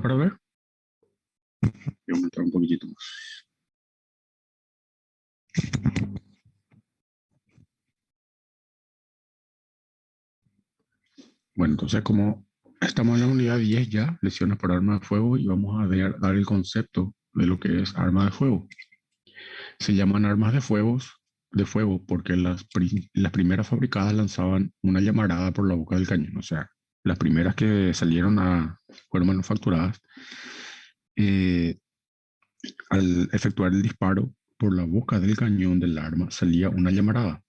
para ver? Voy a aumentar un poquitito más. Bueno, entonces como estamos en la unidad 10 ya, lesiones por arma de fuego, y vamos a dar el concepto de lo que es arma de fuego. Se llaman armas de fuego porque las primeras fabricadas lanzaban una llamarada por la boca del cañón. O sea, las primeras que fueron manufacturadas, eh, al efectuar el disparo por la boca del cañón del arma salía una llamarada.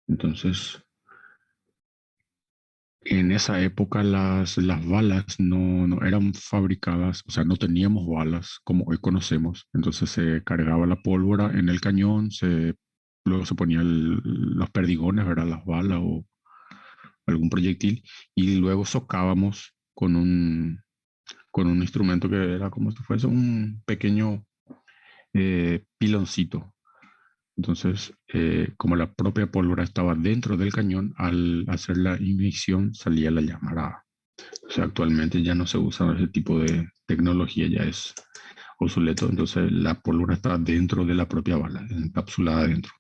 Entonces, en esa época las balas no eran fabricadas, o sea, no teníamos balas como hoy conocemos. Entonces se cargaba la pólvora en el cañón, luego se ponían los perdigones, ¿verdad? Las balas o algún proyectil, y luego socábamos con un instrumento que era como si fuese un pequeño piloncito. Entonces, como la propia pólvora estaba dentro del cañón, al hacer la ignición salía la llamarada. O sea, actualmente ya no se usa ese tipo de tecnología, ya es obsoleto. Entonces, la pólvora está dentro de la propia bala, encapsulada dentro.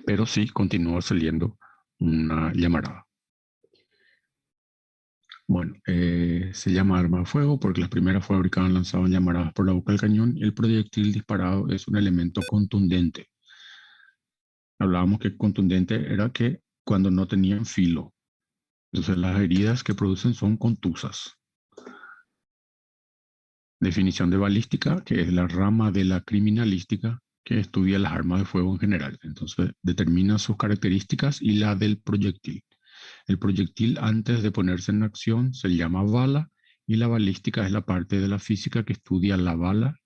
Pero sí continúa saliendo una llamarada. Bueno, se llama arma de fuego porque las primeras fabricaban lanzaban llamaradas por la boca del cañón, y el proyectil disparado es un elemento contundente. Hablábamos que contundente era que cuando no tenían filo. Entonces las heridas que producen son contusas. Definición de balística, que es la rama de la criminalística que estudia las armas de fuego en general. Entonces determina sus características y la del proyectil. El proyectil, antes de ponerse en acción, se llama bala, y la balística es la parte de la física que estudia la bala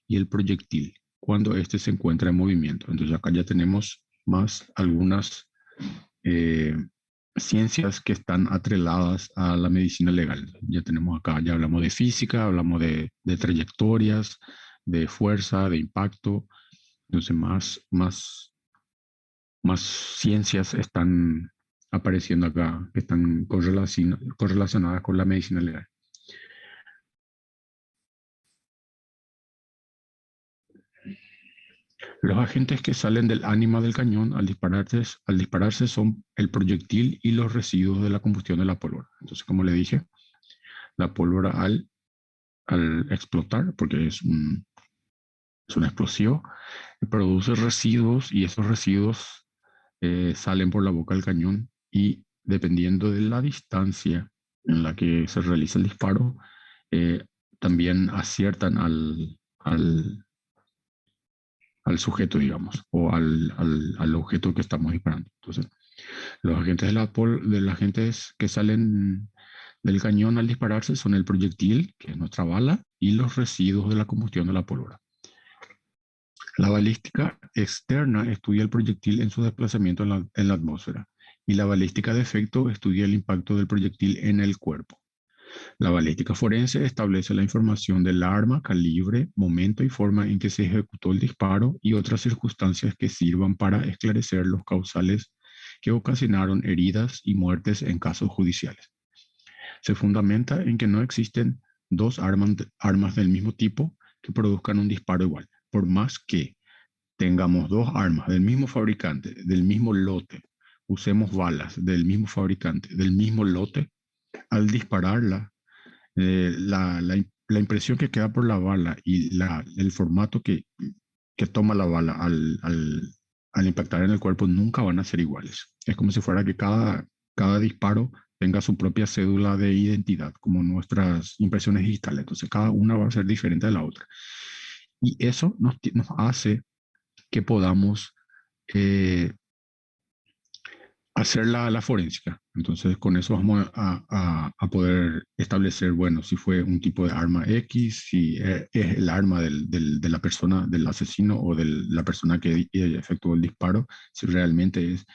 y el proyectil cuando éste se encuentra en movimiento. Entonces acá ya tenemos más algunas ciencias que están atreladas a la medicina legal. Ya tenemos acá, ya hablamos de física, hablamos de trayectorias, de fuerza, de impacto. Entonces más ciencias están apareciendo acá que están correlacionadas con la medicina legal. Los agentes que salen del ánima del cañón al dispararse son el proyectil y los residuos de la combustión de la pólvora. Entonces, como le dije, la pólvora al explotar, porque es un explosivo, produce residuos, y esos residuos salen por la boca del cañón, y dependiendo de la distancia en la que se realiza el disparo, eh, también aciertan al sujeto, digamos, o al objeto que estamos disparando. Entonces, los agentes de los agentes que salen del cañón al dispararse son el proyectil, que es nuestra bala, y los residuos de la combustión de la pólvora. La balística externa estudia el proyectil en su desplazamiento en la atmósfera, y la balística de efecto estudia el impacto del proyectil en el cuerpo. La balística forense establece la información del arma, calibre, momento y forma en que se ejecutó el disparo, y otras circunstancias que sirvan para esclarecer los causales que ocasionaron heridas y muertes en casos judiciales. Se fundamenta en que no existen dos armas del mismo tipo que produzcan un disparo igual. Por más que tengamos dos armas del mismo fabricante, del mismo lote, usemos balas del mismo fabricante, del mismo lote, al dispararla, la impresión que queda por la bala y el formato que toma la bala al impactar en el cuerpo nunca van a ser iguales. Es como si fuera que cada disparo tenga su propia cédula de identidad, como nuestras impresiones digitales. Entonces cada una va a ser diferente de la otra. Y eso nos hace que podamos hacer la forénsica. Entonces, con eso vamos a poder establecer, bueno, si fue un tipo de arma X, si es el arma de la persona, del asesino, o de la persona que efectuó el disparo, si realmente es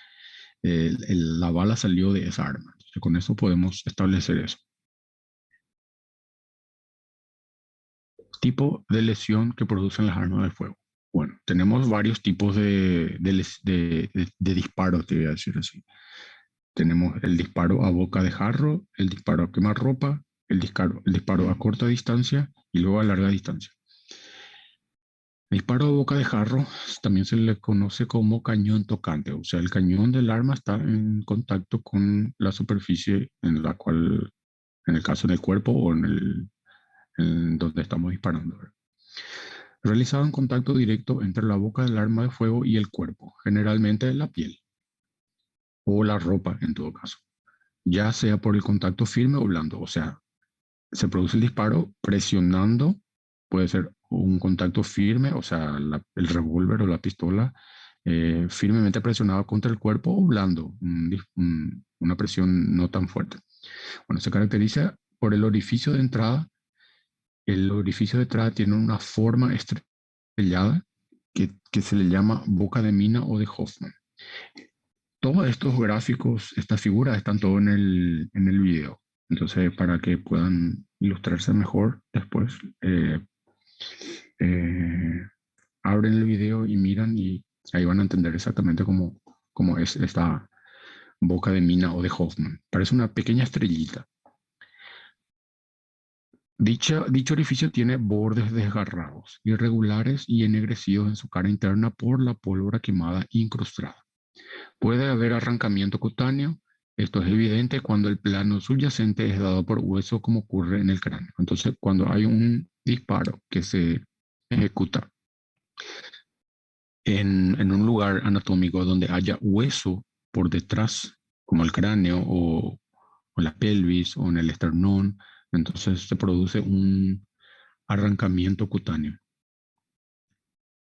la bala salió de esa arma. Entonces, con eso podemos establecer eso. Tipo de lesión que producen las armas de fuego. Bueno, tenemos varios tipos de disparos, te voy a decir así. Tenemos el disparo a boca de jarro, el disparo a quemarropa, el disparo a corta distancia y luego a larga distancia. El disparo a boca de jarro también se le conoce como cañón tocante, o sea, el cañón del arma está en contacto con la superficie en la cual, en el caso del cuerpo o en donde estamos disparando, ¿verdad? Realizado en contacto directo entre la boca del arma de fuego y el cuerpo, generalmente la piel o la ropa en todo caso, ya sea por el contacto firme o blando, o sea, se produce el disparo presionando, puede ser un contacto firme, o sea, el revólver o la pistola firmemente presionado contra el cuerpo o blando, una presión no tan fuerte. Bueno, se caracteriza por el orificio de entrada. El orificio de entrada tiene una forma estrellada que se le llama boca de mina o de Hoffman. Todos estos gráficos, estas figuras, están todo en el video. Entonces, para que puedan ilustrarse mejor después, eh, abren el video y miran y ahí van a entender exactamente cómo es esta boca de mina o de Hoffman. Parece una pequeña estrellita. Dicho orificio tiene bordes desgarrados, irregulares y ennegrecidos en su cara interna por la pólvora quemada incrustada. Puede haber arrancamiento cutáneo. Esto es evidente cuando el plano subyacente es dado por hueso, como ocurre en el cráneo. Entonces, cuando hay un disparo que se ejecuta en un lugar anatómico donde haya hueso por detrás, como el cráneo o la pelvis o en el esternón, entonces se produce un arrancamiento cutáneo,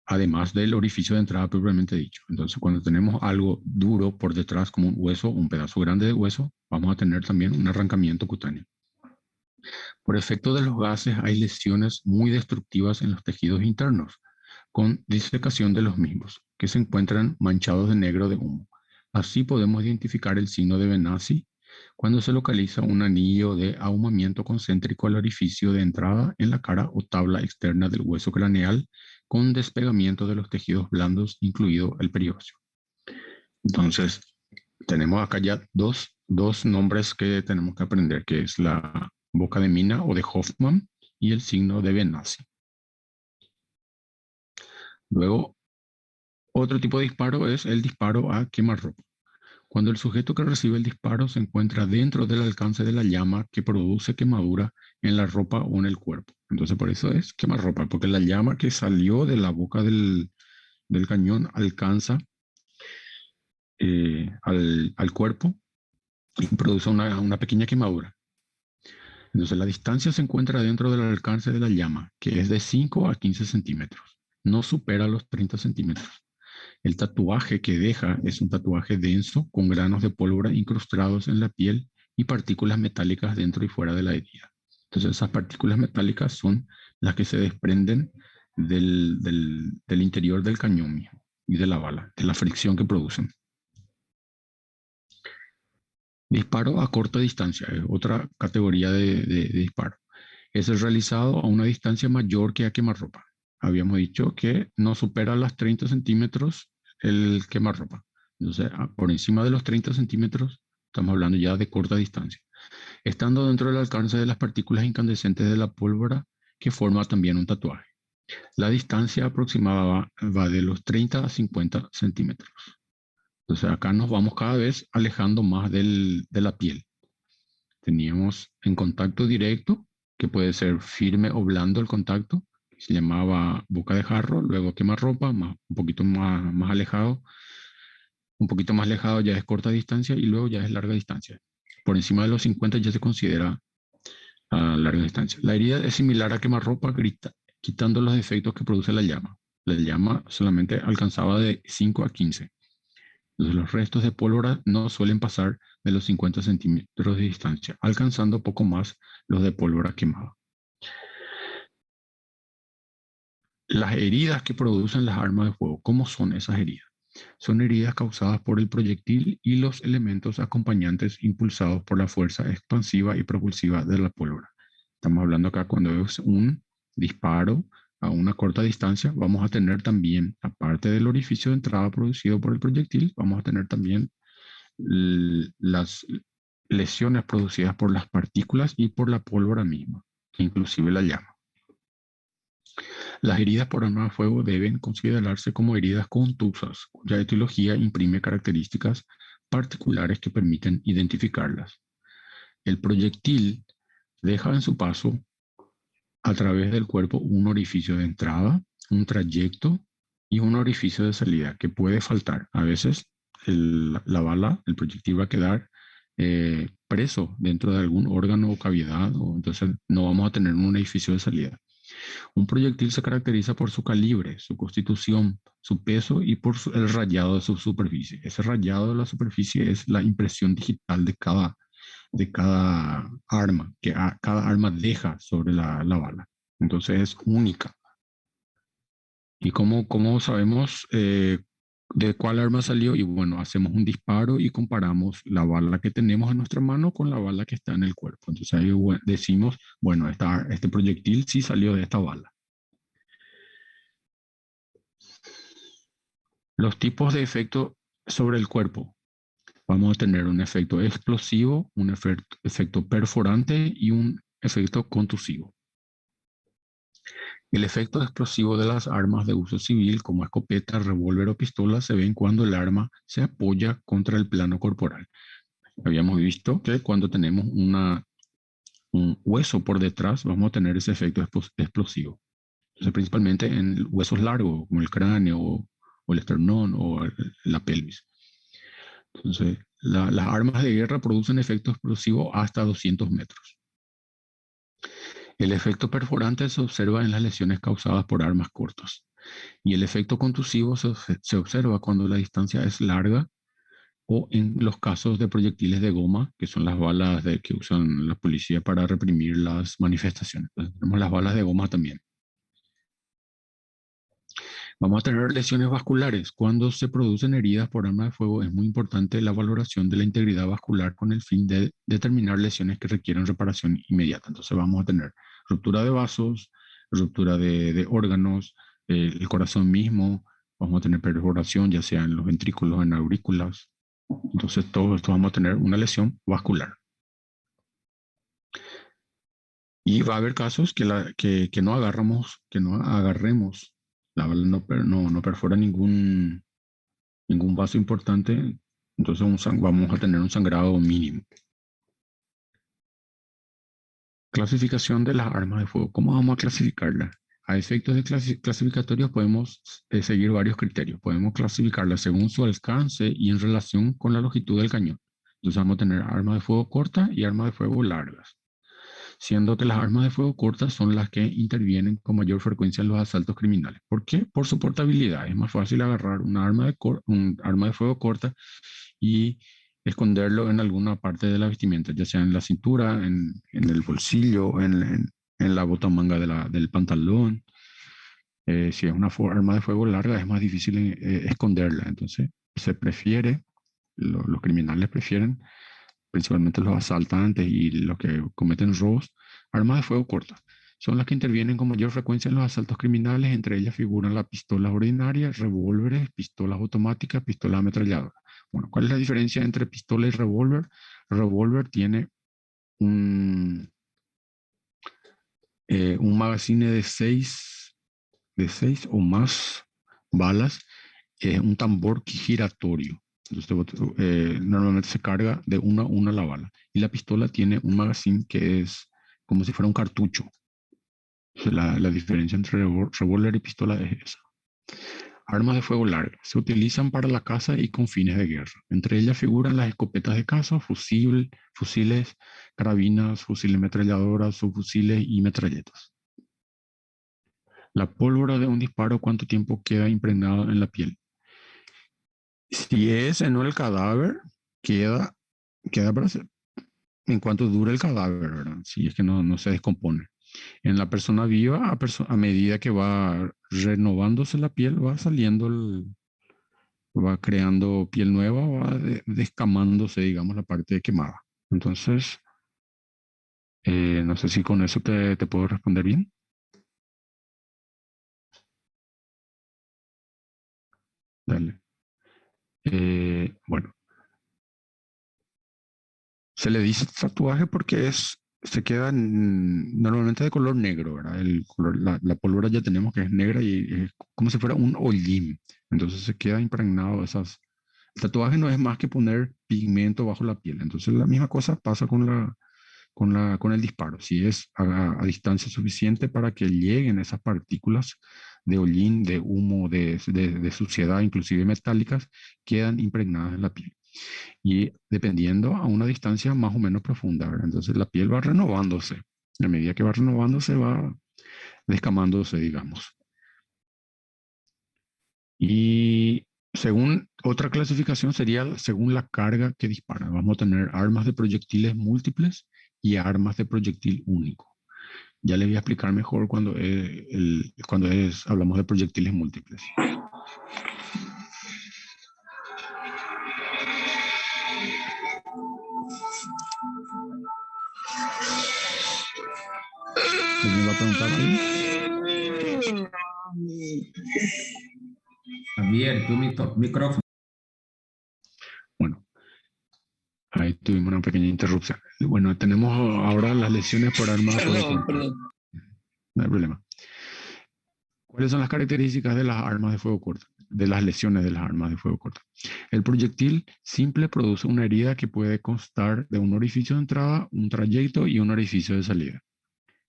además del orificio de entrada propiamente dicho. Entonces, cuando tenemos algo duro por detrás, como un hueso, un pedazo grande de hueso, vamos a tener también un arrancamiento cutáneo. Por efecto de los gases, hay lesiones muy destructivas en los tejidos internos, con disecación de los mismos, que se encuentran manchados de negro de humo. Así podemos identificar el signo de Benassi cuando se localiza un anillo de ahumamiento concéntrico al orificio de entrada en la cara o tabla externa del hueso craneal, con despegamiento de los tejidos blandos, incluido el periósteo. Entonces, tenemos acá ya dos nombres que tenemos que aprender, que es la boca de mina o de Hoffman y el signo de Benassi. Luego, otro tipo de disparo es el disparo a quemarropa. Cuando el sujeto que recibe el disparo se encuentra dentro del alcance de la llama que produce quemadura en la ropa o en el cuerpo. Entonces, por eso es quemarropa, porque la llama que salió de la boca del cañón alcanza al cuerpo y produce una pequeña quemadura. Entonces, la distancia se encuentra dentro del alcance de la llama, que es de 5 a 15 centímetros. No supera los 30 centímetros. El tatuaje que deja es un tatuaje denso con granos de pólvora incrustados en la piel y partículas metálicas dentro y fuera de la herida. Entonces, esas partículas metálicas son las que se desprenden del interior del cañón mismo y de la bala, de la fricción que producen. Disparo a corta distancia es otra categoría de disparo. Es el realizado a una distancia mayor que a quemarropa. Habíamos dicho que no supera las 30 centímetros el quemarropa. Entonces, por encima de los 30 centímetros, estamos hablando ya de corta distancia. Estando dentro del alcance de las partículas incandescentes de la pólvora, que forma también un tatuaje. La distancia aproximada va de los 30 a 50 centímetros. Entonces, acá nos vamos cada vez alejando más de la piel. Teníamos en contacto directo, que puede ser firme o blando el contacto, que se llamaba boca de jarro, luego quemarropa, un poquito más alejado, un poquito más alejado ya es corta distancia y luego ya es larga distancia. Por encima de los 50 ya se considera larga distancia. La herida es similar a quemarropa, quitando los efectos que produce la llama. La llama solamente alcanzaba de 5 a 15. Entonces, los restos de pólvora no suelen pasar de los 50 centímetros de distancia, alcanzando poco más los de pólvora quemada. Las heridas que producen las armas de fuego, ¿cómo son esas heridas? Son heridas causadas por el proyectil y los elementos acompañantes impulsados por la fuerza expansiva y propulsiva de la pólvora. Estamos hablando acá cuando es un disparo a una corta distancia, vamos a tener también, aparte del orificio de entrada producido por el proyectil, vamos a tener también las lesiones producidas por las partículas y por la pólvora misma, inclusive la llama. Las heridas por arma de fuego deben considerarse como heridas contusas, cuya etiología imprime características particulares que permiten identificarlas. El proyectil deja en su paso a través del cuerpo un orificio de entrada, un trayecto y un orificio de salida que puede faltar. A veces la bala, el proyectil va a quedar preso dentro de algún órgano o cavidad, o entonces no vamos a tener un orificio de salida. Un proyectil se caracteriza por su calibre, su constitución, su peso y por el rayado de su superficie. Ese rayado de la superficie es la impresión digital de cada arma, que cada arma deja sobre la bala. Entonces es única. ¿Y cómo sabemos de cuál arma salió? Y bueno, hacemos un disparo y comparamos la bala que tenemos en nuestra mano con la bala que está en el cuerpo. Entonces ahí decimos, bueno, este proyectil sí salió de esta bala. Los tipos de efecto sobre el cuerpo. Vamos a tener un efecto explosivo, un efecto perforante y un efecto contusivo. El efecto explosivo de las armas de uso civil, como escopeta, revólver o pistola, se ven cuando el arma se apoya contra el plano corporal. Habíamos visto que cuando tenemos un hueso por detrás, vamos a tener ese efecto explosivo. Entonces, principalmente en huesos largos, como el cráneo o el esternón o la pelvis. Entonces, las armas de guerra producen efecto explosivo hasta 200 metros. El efecto perforante se observa en las lesiones causadas por armas cortas y el efecto contusivo se observa cuando la distancia es larga o en los casos de proyectiles de goma, que son las balas que usan la policía para reprimir las manifestaciones. Entonces, tenemos las balas de goma también. Vamos a tener lesiones vasculares. Cuando se producen heridas por arma de fuego, es muy importante la valoración de la integridad vascular con el fin de determinar lesiones que requieren reparación inmediata. Entonces vamos a tener ruptura de vasos, ruptura de órganos, el corazón mismo, vamos a tener perforación, ya sea en los ventrículos, en aurículas. Entonces todo esto vamos a tener una lesión vascular. Y va a haber casos que no agarremos, la bala no perfora ningún vaso importante, entonces vamos a tener un sangrado mínimo. Clasificación de las armas de fuego. ¿Cómo vamos a clasificarlas? A efectos de clasificatorios podemos seguir varios criterios. Podemos clasificarlas según su alcance y en relación con la longitud del cañón. Entonces vamos a tener armas de fuego cortas y armas de fuego largas, siendo que las armas de fuego cortas son las que intervienen con mayor frecuencia en los asaltos criminales. ¿Por qué? Por su portabilidad. Es más fácil agarrar un arma de fuego corta y esconderlo en alguna parte de la vestimenta, ya sea en la cintura, en el bolsillo, en la botamanga del pantalón. Si es una arma de fuego larga, es más difícil esconderla. Entonces, los criminales prefieren, principalmente los asaltantes y los que cometen robos, armas de fuego cortas. Son las que intervienen con mayor frecuencia en los asaltos criminales, entre ellas figuran las pistolas ordinarias, revólveres, pistolas automáticas, pistolas ametralladoras. Bueno, ¿cuál es la diferencia entre pistola y revólver? El revólver tiene un magazine de seis o más balas, es un tambor giratorio. Entonces, normalmente se carga de una a una la bala. Y la pistola tiene un magazine que es como si fuera un cartucho. La diferencia entre revólver y pistola es esa. Armas de fuego largas. Se utilizan para la caza y con fines de guerra. Entre ellas figuran las escopetas de caza, fusiles, carabinas, fusiles ametralladoras, subfusiles y metralletas. La pólvora de un disparo, ¿cuánto tiempo queda impregnada en la piel? Si es en el cadáver, queda para ser. En cuanto dura el cadáver, ¿verdad? Si es que no se descompone. En la persona viva, a medida que va renovándose la piel, va creando piel nueva, va descamándose, digamos, la parte quemada. Entonces, no sé si con eso te puedo responder bien. Dale. Bueno, Se le dice tatuaje porque se queda normalmente de color negro, ¿verdad? La pólvora ya tenemos que es negra y es como si fuera un hollín. Entonces se queda impregnado esas. El tatuaje no es más que poner pigmento bajo la piel. Entonces la misma cosa pasa con el disparo. Si es a distancia suficiente para que lleguen esas partículas de hollín, de humo, de suciedad, inclusive metálicas, quedan impregnadas en la piel y dependiendo a una distancia más o menos profunda, ¿verdad? Entonces la piel va renovándose. A medida que va renovándose, va descamándose, digamos. Y según otra clasificación sería según la carga que dispara. Vamos a tener armas de proyectiles múltiples y armas de proyectil único. Ya les voy a explicar mejor hablamos de proyectiles múltiples. ¿Alguien va a preguntar algo? Javier, tu micrófono. Bueno, ahí tuvimos una pequeña interrupción. Bueno, tenemos ahora las lesiones por arma de fuego corto. No hay problema. ¿Cuáles son las características de las armas de fuego corto? De las lesiones de las armas de fuego corto. El proyectil simple produce una herida que puede constar de un orificio de entrada, un trayecto y un orificio de salida.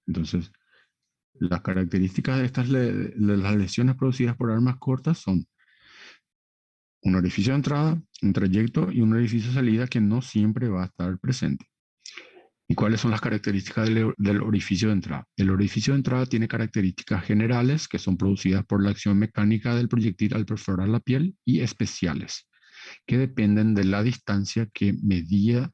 Entonces, las características de las lesiones producidas por armas cortas son un orificio de entrada, un trayecto y un orificio de salida que no siempre va a estar presente. ¿Y cuáles son las características del orificio de entrada? El orificio de entrada tiene características generales que son producidas por la acción mecánica del proyectil al perforar la piel y especiales que dependen de la distancia que medía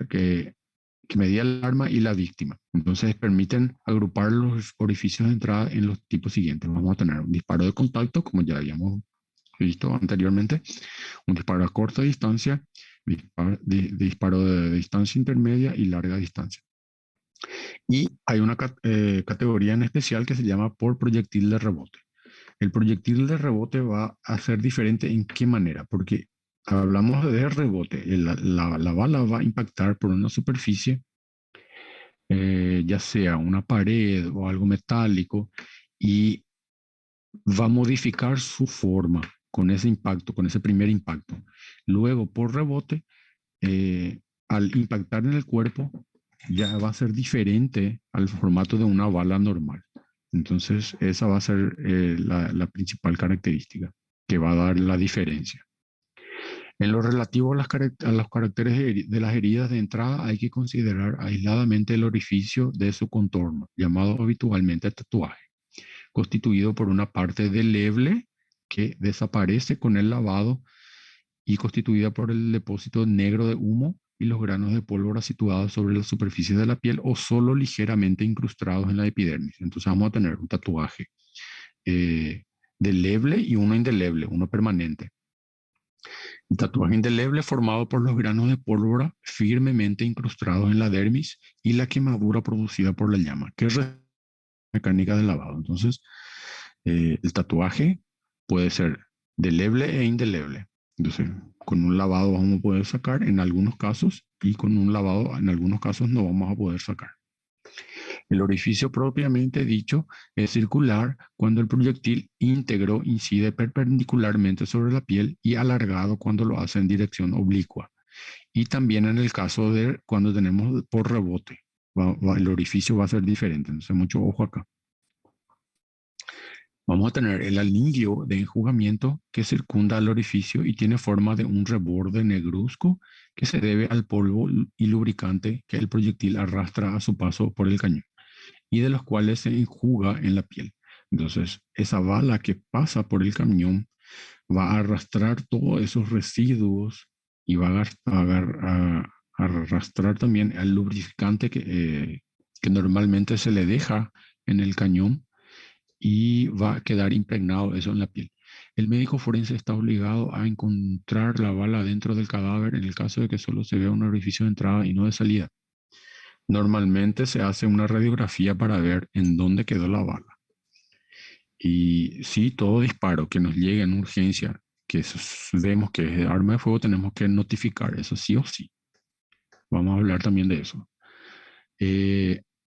el arma y la víctima. Entonces permiten agrupar los orificios de entrada en los tipos siguientes. Vamos a tener un disparo de contacto, como ya habíamos visto anteriormente, un disparo a corta distancia, disparo de distancia intermedia y larga distancia. Y hay una categoría en especial que se llama por proyectil de rebote. El proyectil de rebote va a ser diferente en qué manera, porque hablamos de rebote, la bala va a impactar por una superficie, ya sea una pared o algo metálico, y va a modificar su forma con ese impacto, con ese primer impacto. Luego, por rebote, al impactar en el cuerpo, ya va a ser diferente al formato de una bala normal. Entonces, esa va a ser la principal característica que va a dar la diferencia. En lo relativo a los caracteres de las heridas de entrada, hay que considerar aisladamente el orificio de su contorno, llamado habitualmente tatuaje, constituido por una parte deleble que desaparece con el lavado y constituida por el depósito negro de humo y los granos de pólvora situados sobre la superficie de la piel o solo ligeramente incrustados en la epidermis. Entonces vamos a tener un tatuaje deleble y uno indeleble, uno permanente. El tatuaje indeleble formado por los granos de pólvora firmemente incrustados en la dermis y la quemadura producida por la llama, que es mecánica del lavado. Entonces, el tatuaje puede ser deleble e indeleble. Entonces, con un lavado vamos a poder sacar en algunos casos y con un lavado en algunos casos no vamos a poder sacar. El orificio propiamente dicho es circular cuando el proyectil íntegro incide perpendicularmente sobre la piel y alargado cuando lo hace en dirección oblicua. Y también en el caso de cuando tenemos por rebote, el orificio va a ser diferente. Entonces, mucho ojo acá. Vamos a tener el anillo de enjugamiento que circunda el orificio y tiene forma de un reborde negruzco que se debe al polvo y lubricante que el proyectil arrastra a su paso por el cañón y de los cuales se enjuga en la piel. Entonces, esa bala que pasa por el cañón va a arrastrar todos esos residuos y va a arrastrar también al lubricante que normalmente se le deja en el cañón y va a quedar impregnado eso en la piel. El médico forense está obligado a encontrar la bala dentro del cadáver en el caso de que solo se vea un orificio de entrada y no de salida. Normalmente se hace una radiografía para ver en dónde quedó la bala. Y sí, todo disparo que nos llegue en urgencia, que vemos que es de arma de fuego, tenemos que notificar eso sí o sí. Vamos a hablar también de eso.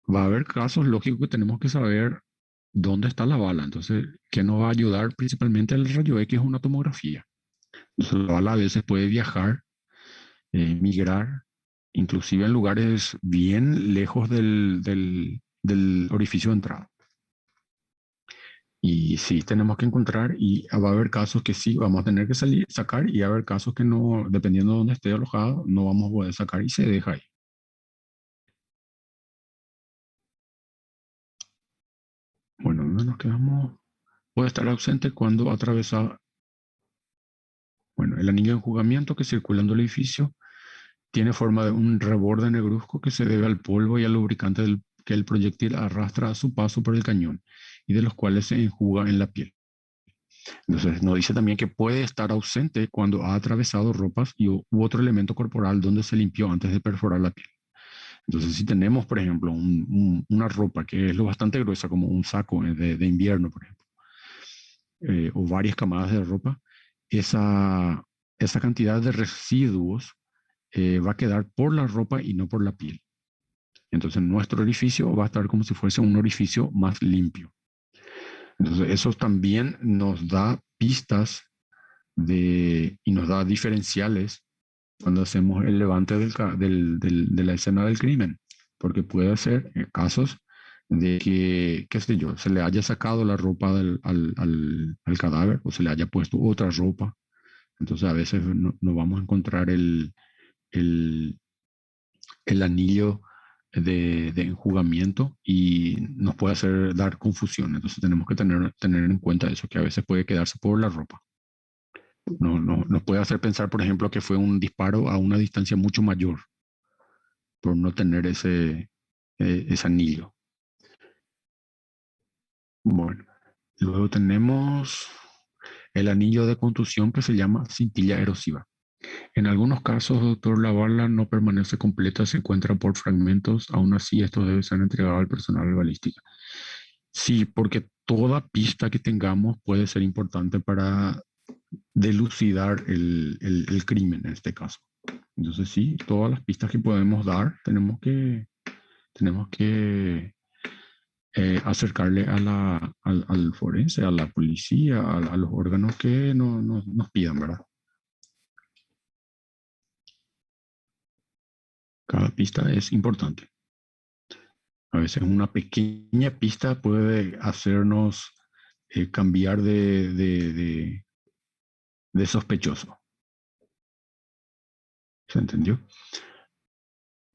Va a haber casos lógicos que tenemos que saber dónde está la bala. Entonces, ¿qué nos va a ayudar? Principalmente el rayo X es una tomografía. Entonces, la bala a veces puede viajar, migrar, inclusive en lugares bien lejos del orificio de entrada. Y sí, tenemos que encontrar y va a haber casos que sí vamos a tener que sacar y va a haber casos que no, dependiendo de dónde esté alojado, no vamos a poder sacar y se deja ahí. Bueno, ¿dónde nos quedamos? Puede estar ausente cuando atraviesa, bueno, el anillo de enjugamiento que circula en el edificio tiene forma de un reborde negruzco que se debe al polvo y al lubricante que el proyectil arrastra a su paso por el cañón y de los cuales se enjuga en la piel. Entonces, nos dice también que puede estar ausente cuando ha atravesado ropas u otro elemento corporal donde se limpió antes de perforar la piel. Entonces, si tenemos, por ejemplo, una ropa que es lo bastante gruesa, como un saco de invierno, por ejemplo, o varias camadas de ropa, esa cantidad de residuos va a quedar por la ropa y no por la piel. Entonces, nuestro orificio va a estar como si fuese un orificio más limpio. Entonces, eso también nos da pistas y nos da diferenciales cuando hacemos el levante de la escena del crimen, porque puede ser casos de que, qué sé yo, se le haya sacado la ropa al cadáver o se le haya puesto otra ropa. Entonces a veces no vamos a encontrar el, el anillo de enjugamiento y nos puede dar confusión. Entonces tenemos que tener en cuenta eso, que a veces puede quedarse por la ropa. Nos puede hacer pensar, por ejemplo, que fue un disparo a una distancia mucho mayor por no tener ese anillo. Bueno, luego tenemos el anillo de contusión que se llama cintilla erosiva. En algunos casos, doctor, la bala no permanece completa, se encuentra por fragmentos, aún así estos deben ser entregados al personal de balística. Sí, porque toda pista que tengamos puede ser importante para delucidar el crimen en este caso. Entonces sí, todas las pistas que podemos dar tenemos que acercarle al forense, a la policía, a los órganos que nos pidan, ¿verdad? Cada pista es importante. A veces una pequeña pista puede hacernos cambiar de sospechoso. ¿Se entendió?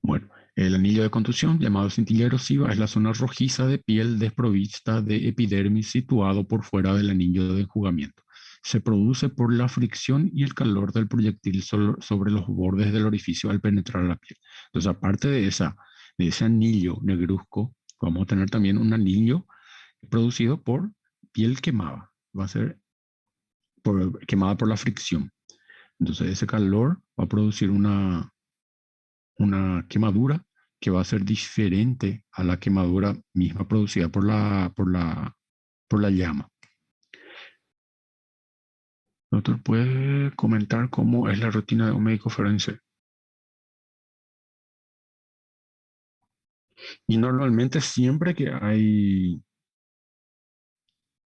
Bueno, el anillo de contusión, llamado cintilla erosiva, es la zona rojiza de piel desprovista de epidermis situado por fuera del anillo de enjugamiento. Se produce por la fricción y el calor del proyectil sobre los bordes del orificio al penetrar la piel. Entonces, aparte de ese anillo negruzco, vamos a tener también un anillo producido por piel quemada. Va a ser quemada por la fricción. Entonces, ese calor va a producir una quemadura que va a ser diferente a la quemadura misma producida por la llama. Doctor, ¿puede comentar cómo es la rutina de un médico forense? Y normalmente siempre que hay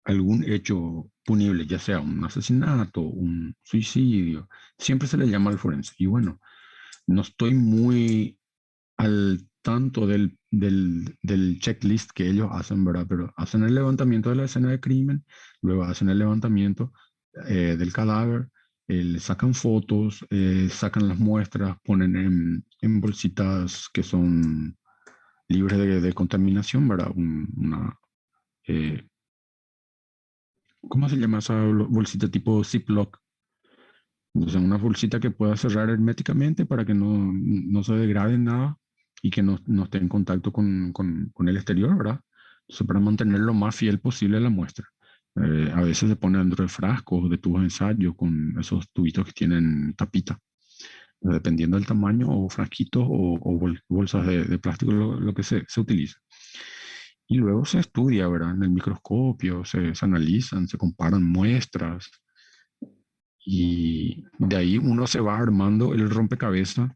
algún hecho punible, ya sea un asesinato, un suicidio, siempre se le llama al forense. Y bueno, no estoy muy al tanto del checklist que ellos hacen, ¿verdad? Pero hacen el levantamiento de la escena de crimen, luego hacen el levantamiento del cadáver, le sacan fotos, sacan las muestras, ponen en bolsitas que son libres de contaminación, ¿verdad? Eh, ¿Cómo se llama esa bolsita tipo Ziploc? O sea, una bolsita que pueda cerrar herméticamente para que no se degrade nada y que no esté en contacto con el exterior, ¿verdad? Entonces, para mantener lo más fiel posible la muestra. A veces se pone dentro de frascos, de tubos de ensayo, con esos tubitos que tienen tapita. Dependiendo del tamaño, o frasquitos o bolsas de plástico, lo que se utiliza. Y luego se estudia, ¿verdad? En el microscopio, se analizan, se comparan muestras, y de ahí uno se va armando el rompecabezas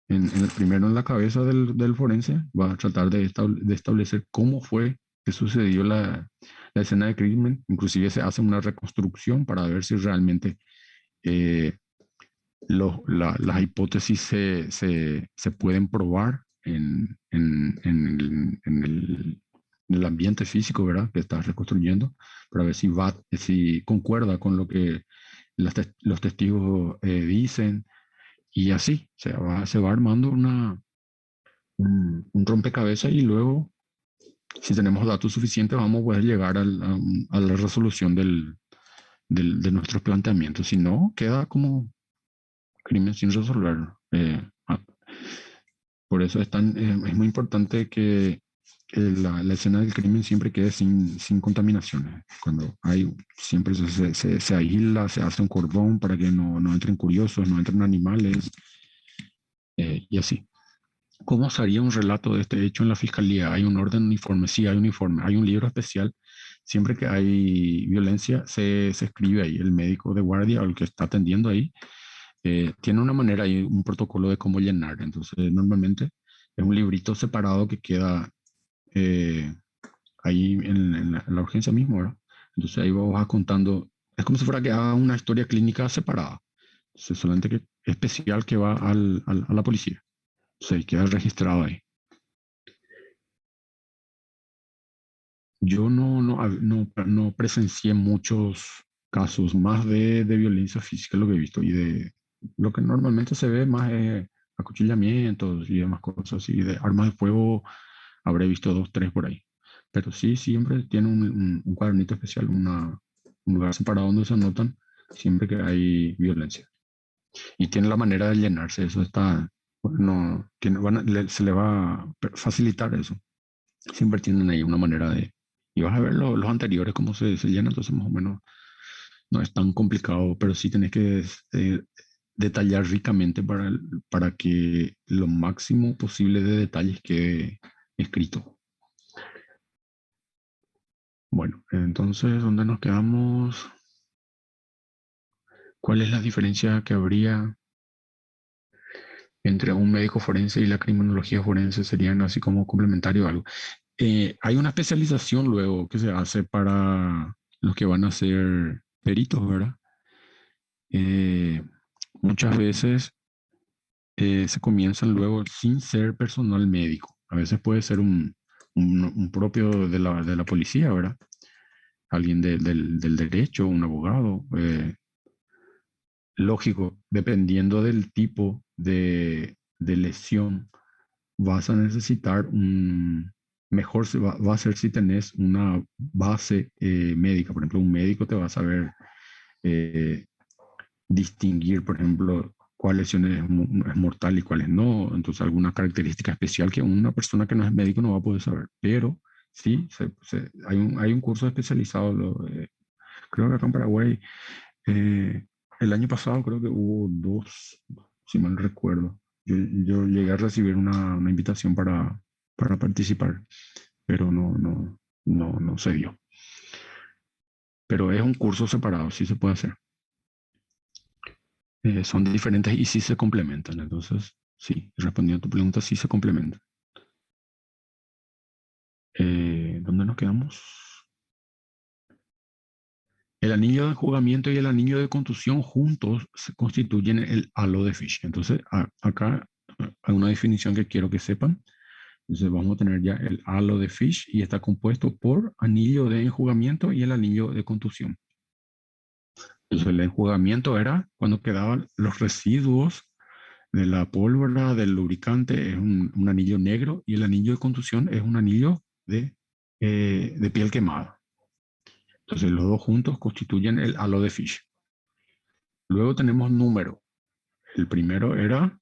en el primero en la cabeza del forense va a tratar de establecer cómo fue que sucedió la escena de crimen. Inclusive se hace una reconstrucción para ver si realmente eh, las hipótesis se pueden probar en el ambiente físico, ¿verdad? Que estás reconstruyendo, para ver si concuerda con lo que los testigos dicen, y así se va armando un rompecabezas, y luego, si tenemos datos suficientes, vamos a poder llegar a la resolución de nuestros planteamientos. Si no, queda como crimen sin resolver. Por eso es muy importante que la escena del crimen siempre quede sin contaminaciones. Cuando hay, siempre se aísla, se hace un cordón para que no entren curiosos, no entren animales, y así. ¿Cómo se haría un relato de este hecho en la fiscalía? ¿Hay un orden uniforme? Sí, hay un uniforme. Hay un libro especial. Siempre que hay violencia, se escribe ahí. El médico de guardia o el que está atendiendo ahí tiene una manera y un protocolo de cómo llenar. Entonces, normalmente es un librito separado que queda eh, ahí en la urgencia mismo, ¿verdad? Entonces ahí vas contando, es como si fuera que haga una historia clínica separada. Entonces, solamente que especial que va a la policía. Entonces, ahí queda registrado ahí. Yo no presencié muchos casos más de violencia física, lo que he visto, y de lo que normalmente se ve más es acuchillamientos y demás cosas, y de armas de fuego habré visto dos, tres por ahí. Pero sí, siempre tiene un cuadernito especial, un lugar separado donde se anotan siempre que hay violencia. Y tiene la manera de llenarse, eso está, no, se le va a facilitar eso. Siempre tienen ahí una manera de... Y vas a ver los anteriores cómo se llenan, entonces más o menos no es tan complicado, pero sí tenés que detallar ricamente para que lo máximo posible de detalles quede escrito. Bueno, entonces, ¿dónde nos quedamos? ¿Cuál es la diferencia que habría entre un médico forense y la criminología forense? ¿Serían así como complementario o algo? Hay una especialización luego que se hace para los que van a ser peritos, ¿verdad? Eh, Muchas veces se comienzan luego sin ser personal médico. A veces puede ser un propio de la policía, ¿verdad? Alguien del derecho, un abogado. Lógico, dependiendo del tipo de lesión, vas a necesitar va a ser si tenés una base médica. Por ejemplo, un médico te va a saber eh, distinguir, por ejemplo, cuál lesión es mortal y cuáles no. Entonces, alguna característica especial que una persona que no es médico no va a poder saber. Pero sí, hay un curso especializado, creo que acá en Paraguay, eh, el año pasado creo que hubo dos, si mal recuerdo. Yo llegué a recibir una invitación para participar, pero no se dio. Pero es un curso separado, sí se puede hacer. Son diferentes y sí se complementan. Entonces, sí, respondiendo a tu pregunta, sí se complementan. ¿Dónde nos quedamos? El anillo de enjugamiento y el anillo de contusión juntos se constituyen el halo de Fish. Entonces, acá hay una definición que quiero que sepan. Entonces, vamos a tener ya el halo de Fish y está compuesto por anillo de enjugamiento y el anillo de contusión. Entonces, el enjugamiento era cuando quedaban los residuos de la pólvora, del lubricante, es un anillo negro, y el anillo de contusión es un anillo de piel quemada. Entonces los dos juntos constituyen el halo de Fish. Luego tenemos número. El primero era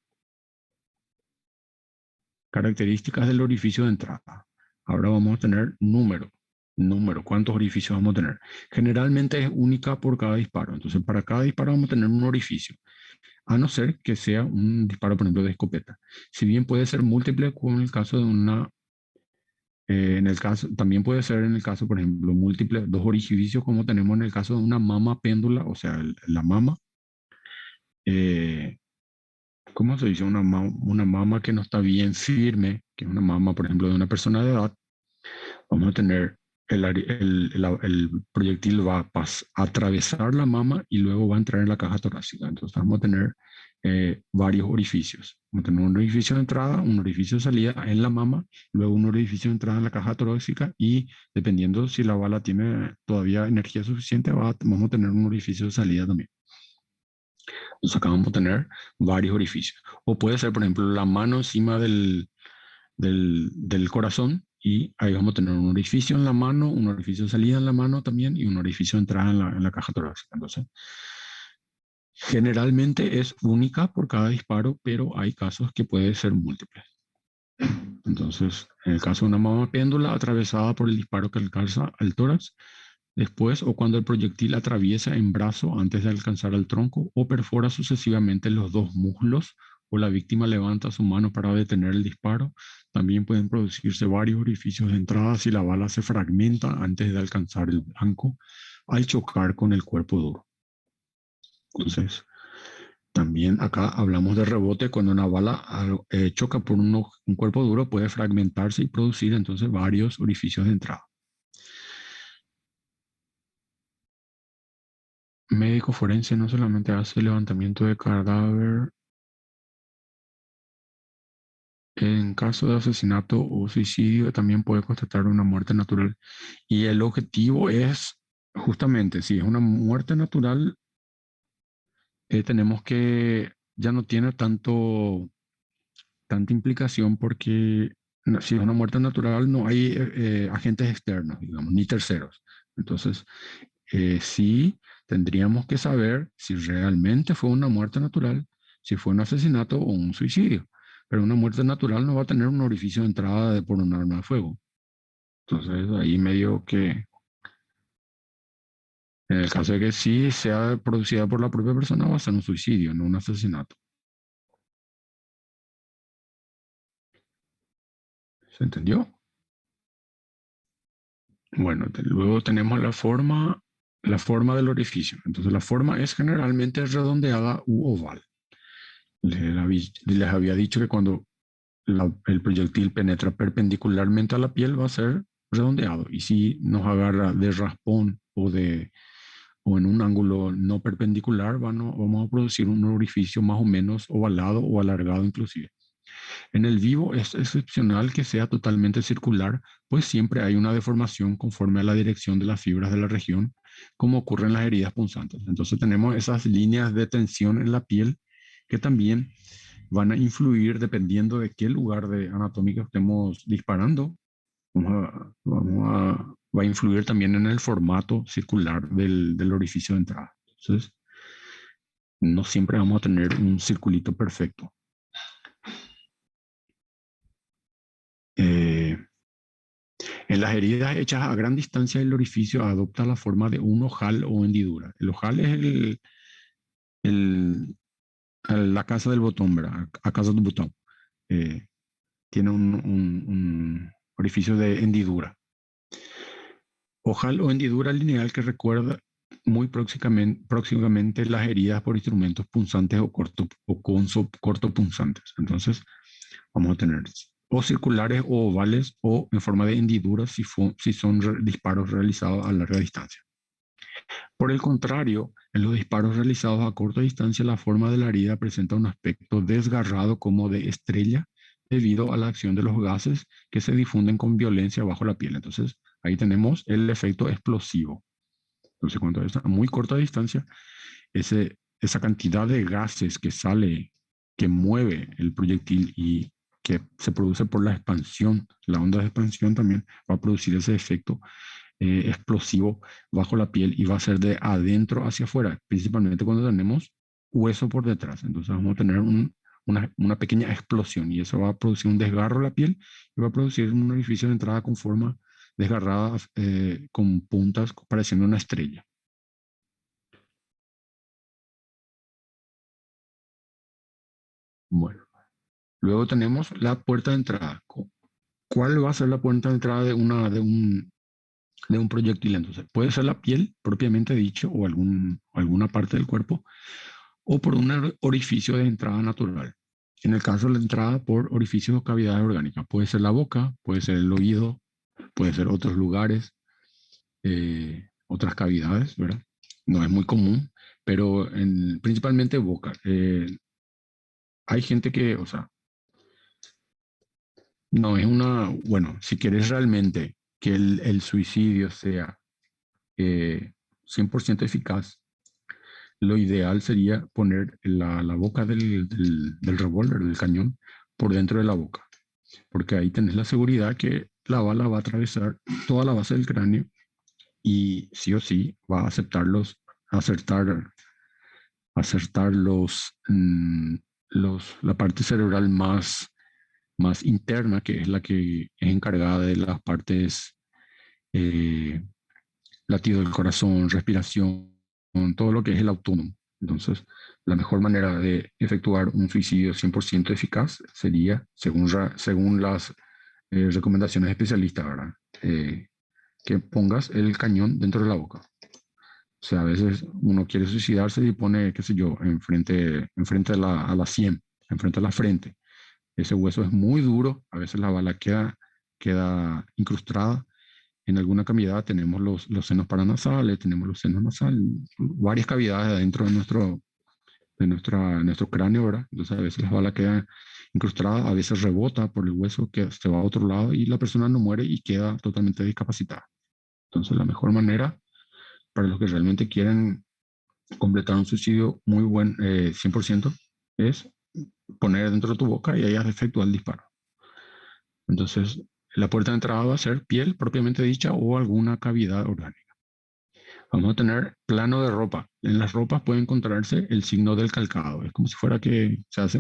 características del orificio de entrada. Ahora vamos a tener número. Número, ¿cuántos orificios vamos a tener? Generalmente es única por cada disparo. Entonces para cada disparo vamos a tener un orificio, a no ser que sea un disparo, por ejemplo, de escopeta. Si bien puede ser múltiple, como en el caso de una, en el caso, también puede ser en el caso, por ejemplo, múltiple, dos orificios, como tenemos en el caso de una mama péndula, o sea, la mama, eh, ¿Cómo se dice? Una mama que no está bien firme, que es una mama, por ejemplo, de una persona de edad, vamos a tener el proyectil va a atravesar la mama y luego va a entrar en la caja torácica. Entonces vamos a tener varios orificios. Vamos a tener un orificio de entrada, un orificio de salida en la mama, luego un orificio de entrada en la caja torácica y dependiendo si la bala tiene todavía energía suficiente, vamos a tener un orificio de salida también. Entonces acá vamos a tener varios orificios. O puede ser, por ejemplo, la mano encima del corazón y ahí vamos a tener un orificio en la mano, un orificio de salida en la mano también y un orificio de entrada en la caja torácica. Entonces, generalmente es única por cada disparo, pero hay casos que puede ser múltiples. Entonces, en el caso de una mama péndula atravesada por el disparo que alcanza al tórax, después o cuando el proyectil atraviesa en brazo antes de alcanzar el tronco o perfora sucesivamente los dos muslos o la víctima levanta su mano para detener el disparo, también pueden producirse varios orificios de entrada si la bala se fragmenta antes de alcanzar el blanco al chocar con el cuerpo duro. Entonces, también acá hablamos de rebote cuando una bala choca por un cuerpo duro puede fragmentarse y producir entonces varios orificios de entrada. Médico forense no solamente hace levantamiento de cadáver en caso de asesinato o suicidio, también puede constatar una muerte natural. Y el objetivo es justamente, si es una muerte natural, tenemos que, ya no tiene tanta implicación porque si es una muerte natural no hay agentes externos, digamos, ni terceros. Entonces, sí tendríamos que saber si realmente fue una muerte natural, si fue un asesinato o un suicidio. Pero una muerte natural no va a tener un orificio de entrada por un arma de fuego. Entonces ahí medio que, en el caso de que sí sea producida por la propia persona, va a ser un suicidio, no un asesinato. ¿Se entendió? Bueno, luego tenemos la forma del orificio. Entonces la forma es generalmente redondeada u oval. Les había dicho que cuando el proyectil penetra perpendicularmente a la piel va a ser redondeado. Y si nos agarra de raspón o en un ángulo no perpendicular, vamos a producir un orificio más o menos ovalado o alargado inclusive. En el vivo es excepcional que sea totalmente circular, pues siempre hay una deformación conforme a la dirección de las fibras de la región, como ocurre en las heridas punzantes. Entonces tenemos esas líneas de tensión en la piel que también van a influir dependiendo de qué lugar anatómico estemos disparando. Va a influir también en el formato circular del orificio de entrada. Entonces, no siempre vamos a tener un circulito perfecto. Eh, en las heridas hechas a gran distancia del orificio adopta la forma de un ojal o hendidura. El ojal es el, la casa del botón, ¿verdad? A casa del botón. Eh, tiene un orificio de hendidura. Ojal o hendidura lineal que recuerda muy próximamente las heridas por instrumentos punzantes o cortopunzantes. Entonces, vamos a tener o circulares o ovales o en forma de hendiduras si son disparos realizados a larga distancia. Por el contrario, en los disparos realizados a corta distancia, la forma de la herida presenta un aspecto desgarrado como de estrella debido a la acción de los gases que se difunden con violencia bajo la piel. Entonces, ahí tenemos el efecto explosivo. Entonces, cuando es a muy corta distancia, esa cantidad de gases que sale, que mueve el proyectil y que se produce por la expansión, la onda de expansión también va a producir ese efecto explosivo bajo la piel y va a ser de adentro hacia afuera, principalmente cuando tenemos hueso por detrás. Entonces vamos a tener una pequeña explosión y eso va a producir un desgarro de la piel y va a producir un orificio de entrada con forma desgarrada con puntas pareciendo una estrella. Bueno, luego tenemos la puerta de entrada. ¿Cuál va a ser la puerta de entrada de un proyectil? Entonces, puede ser la piel propiamente dicho o alguna parte del cuerpo o por un orificio de entrada natural. En el caso de la entrada por orificios o cavidades orgánicas, puede ser la boca, puede ser el oído, puede ser otros lugares, otras cavidades, ¿verdad? No es muy común, pero principalmente boca. Hay gente que, o sea, no es una, bueno, si quieres realmente que el suicidio sea 100% eficaz, lo ideal sería poner la boca del revólver, del cañón, por dentro de la boca, porque ahí tenés la seguridad que la bala va a atravesar toda la base del cráneo y sí o sí va a acertar la parte cerebral más interna, que es la que es encargada de las partes eh, latido del corazón, respiración, todo lo que es el autónomo. Entonces, la mejor manera de efectuar un suicidio 100% eficaz sería, según las recomendaciones de especialistas, ¿verdad? Que pongas el cañón dentro de la boca. O sea, a veces uno quiere suicidarse y pone, qué sé yo, enfrente a la sien, enfrente a la frente. Ese hueso es muy duro, a veces la bala queda incrustada en alguna cavidad. Tenemos los senos paranasales, tenemos los senos nasales, varias cavidades adentro de nuestro cráneo, ¿verdad? Entonces a veces la bala queda incrustada, a veces rebota por el hueso que se va a otro lado y la persona no muere y queda totalmente discapacitada. Entonces la mejor manera para los que realmente quieren completar un suicidio muy buen, 100%, es poner dentro de tu boca y ahí efectuar el disparo. Entonces, la puerta de entrada va a ser piel propiamente dicha o alguna cavidad orgánica. Vamos a tener plano de ropa. En las ropas puede encontrarse el signo del calcado. Es como si fuera que se hace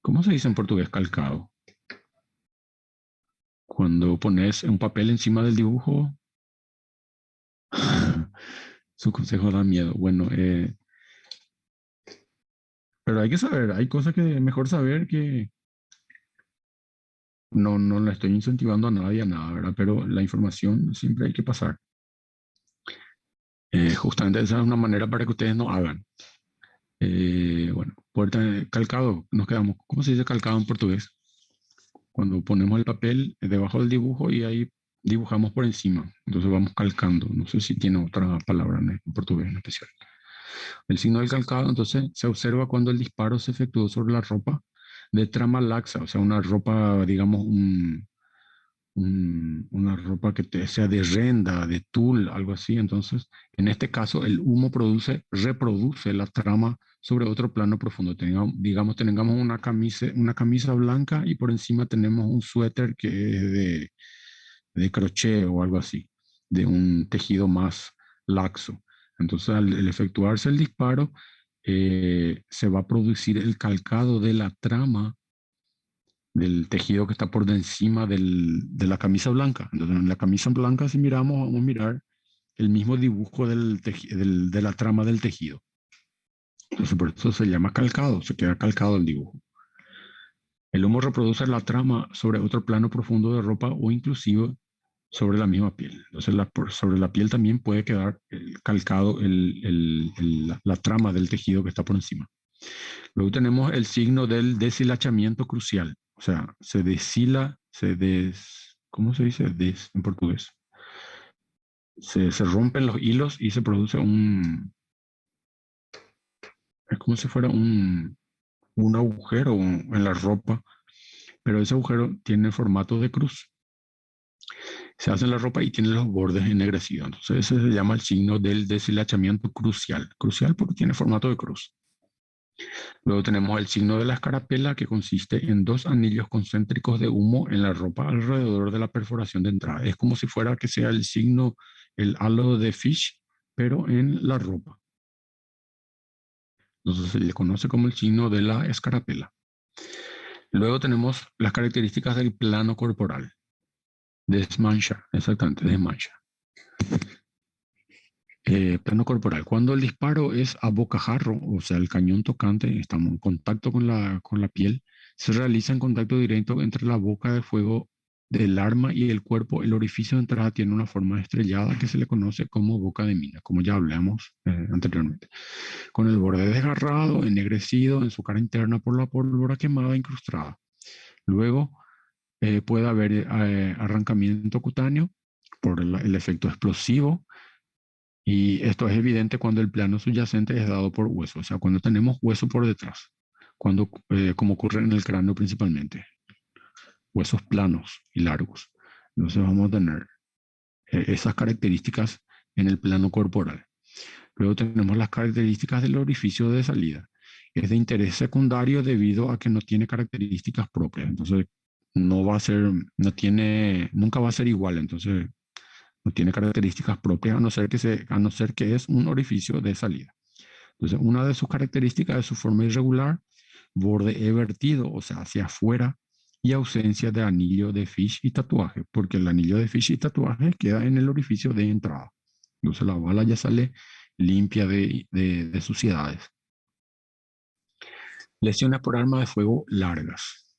¿cómo se dice en portugués calcado? Cuando pones un papel encima del dibujo, su consejo da miedo. Bueno, pero hay que saber, hay cosas que es mejor saber que no le estoy incentivando a nadie a nada, ¿verdad? Pero la información siempre hay que pasar. Justamente esa es una manera para que ustedes no hagan. Bueno, puerta calcado, nos quedamos. ¿Cómo se dice calcado en portugués? Cuando ponemos el papel debajo del dibujo y ahí dibujamos por encima. Entonces vamos calcando. No sé si tiene otra palabra en portugués en especial. El signo del calcado, entonces, se observa cuando el disparo se efectuó sobre la ropa de trama laxa, o sea, una ropa, digamos, una ropa que sea de renda, de tul, algo así. Entonces, en este caso, el humo reproduce la trama sobre otro plano profundo. Digamos, tengamos una camisa blanca y por encima tenemos un suéter que es de crochet o algo así, de un tejido más laxo. Entonces, al efectuarse el disparo, se va a producir el calcado de la trama del tejido que está por encima de la camisa blanca. Entonces, en la camisa blanca, si miramos, vamos a mirar el mismo dibujo de la trama del tejido. Entonces, por eso se llama calcado, se queda calcado el dibujo. El humo reproduce la trama sobre otro plano profundo de ropa o inclusive sobre la misma piel. Entonces, sobre la piel también puede quedar calcado la trama del tejido que está por encima. Luego tenemos el signo del deshilachamiento crucial. O sea, se deshila, ¿cómo se dice? En portugués. Se rompen los hilos y se produce es como si fuera un agujero en la ropa, pero ese agujero tiene formato de cruz. Se hace en la ropa y tiene los bordes ennegrecidos. Entonces ese se llama el signo del deshilachamiento crucial. Crucial porque tiene formato de cruz. Luego tenemos el signo de la escarapela, que consiste en dos anillos concéntricos de humo en la ropa alrededor de la perforación de entrada. Es como si fuera que sea el signo, el halo de Fish, pero en la ropa. Entonces se le conoce como el signo de la escarapela. Luego tenemos las características del plano corporal. Desmancha, exactamente, desmancha. Plano corporal. Cuando el disparo es a bocajarro, o sea, el cañón tocante, estamos en contacto con la piel, se realiza en contacto directo entre la boca de fuego del arma y el cuerpo, el orificio de entrada tiene una forma estrellada que se le conoce como boca de mina, como ya hablamos anteriormente, con el borde desgarrado, ennegrecido en su cara interna por la pólvora quemada incrustada. Luego puede haber arrancamiento cutáneo por el efecto explosivo, y esto es evidente cuando el plano subyacente es dado por hueso, o sea, cuando tenemos hueso por detrás, cuando, como ocurre en el cráneo principalmente, huesos planos y largos. Entonces vamos a tener esas características en el plano corporal. Luego tenemos las características del orificio de salida. Es de interés secundario debido a que no tiene características propias. Entonces no va a ser, no tiene, nunca va a ser igual. Entonces no tiene características propias a no ser que es un orificio de salida. Entonces una de sus características es su forma irregular, borde evertido, o sea, hacia afuera, y ausencia de anillo de Fish y tatuaje, porque el anillo de Fish y tatuaje queda en el orificio de entrada. Entonces la bala ya sale limpia de suciedades. Lesiones por arma de fuego largas.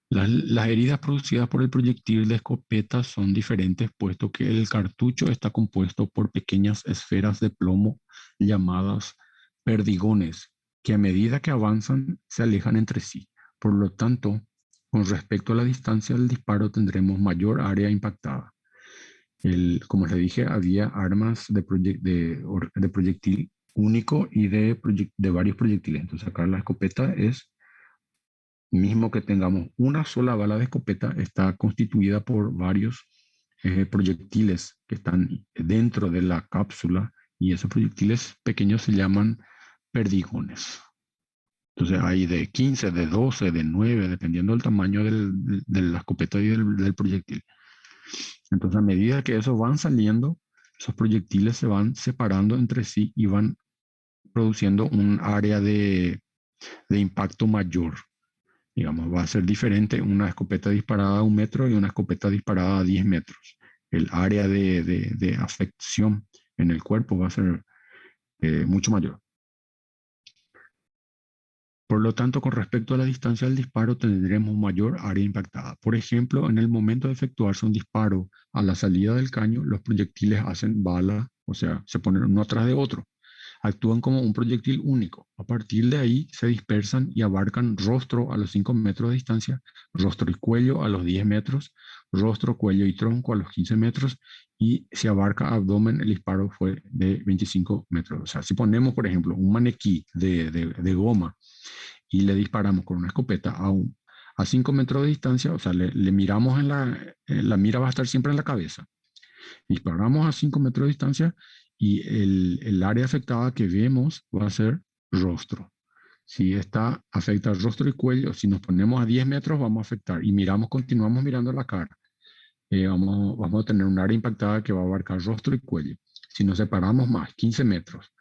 Las heridas producidas por el proyectil de escopeta son diferentes, puesto que el cartucho está compuesto por pequeñas esferas de plomo llamadas perdigones, que a medida que avanzan se alejan entre sí. Por lo tanto, con respecto a la distancia del disparo tendremos mayor área impactada. Como les dije, había armas de proyectil único y de varios proyectiles. Entonces acá la escopeta es, mismo que tengamos una sola bala de escopeta, está constituida por varios proyectiles que están dentro de la cápsula, y esos proyectiles pequeños se llaman perdigones. Entonces hay de 15, de 12, de 9, dependiendo del tamaño de la escopeta y del proyectil. Entonces a medida que esos van saliendo, esos proyectiles se van separando entre sí y van produciendo un área de impacto mayor. Digamos, va a ser diferente una escopeta disparada a 1 metro y una escopeta disparada a 10 metros. El área de afección en el cuerpo va a ser mucho mayor. Por lo tanto, con respecto a la distancia del disparo, tendremos mayor área impactada. Por ejemplo, en el momento de efectuarse un disparo a la salida del caño, los proyectiles hacen bala, o sea, se ponen uno atrás de otro. Actúan como un proyectil único. A partir de ahí se dispersan y abarcan rostro a los 5 metros de distancia, rostro y cuello a los 10 metros, rostro, cuello y tronco a los 15 metros, y si abarca abdomen, el disparo fue de 25 metros. O sea, si ponemos, por ejemplo, un maniquí de goma y le disparamos con una escopeta a 5 metros de distancia, o sea, le miramos la mira va a estar siempre en la cabeza. Disparamos a 5 metros de distancia y el área afectada que vemos va a ser rostro. Si esta afecta rostro y cuello, si nos ponemos a 10 metros vamos a afectar y continuamos mirando la cara. Vamos a tener un área impactada que va a abarcar rostro y cuello. Si nos separamos más, 15 metros,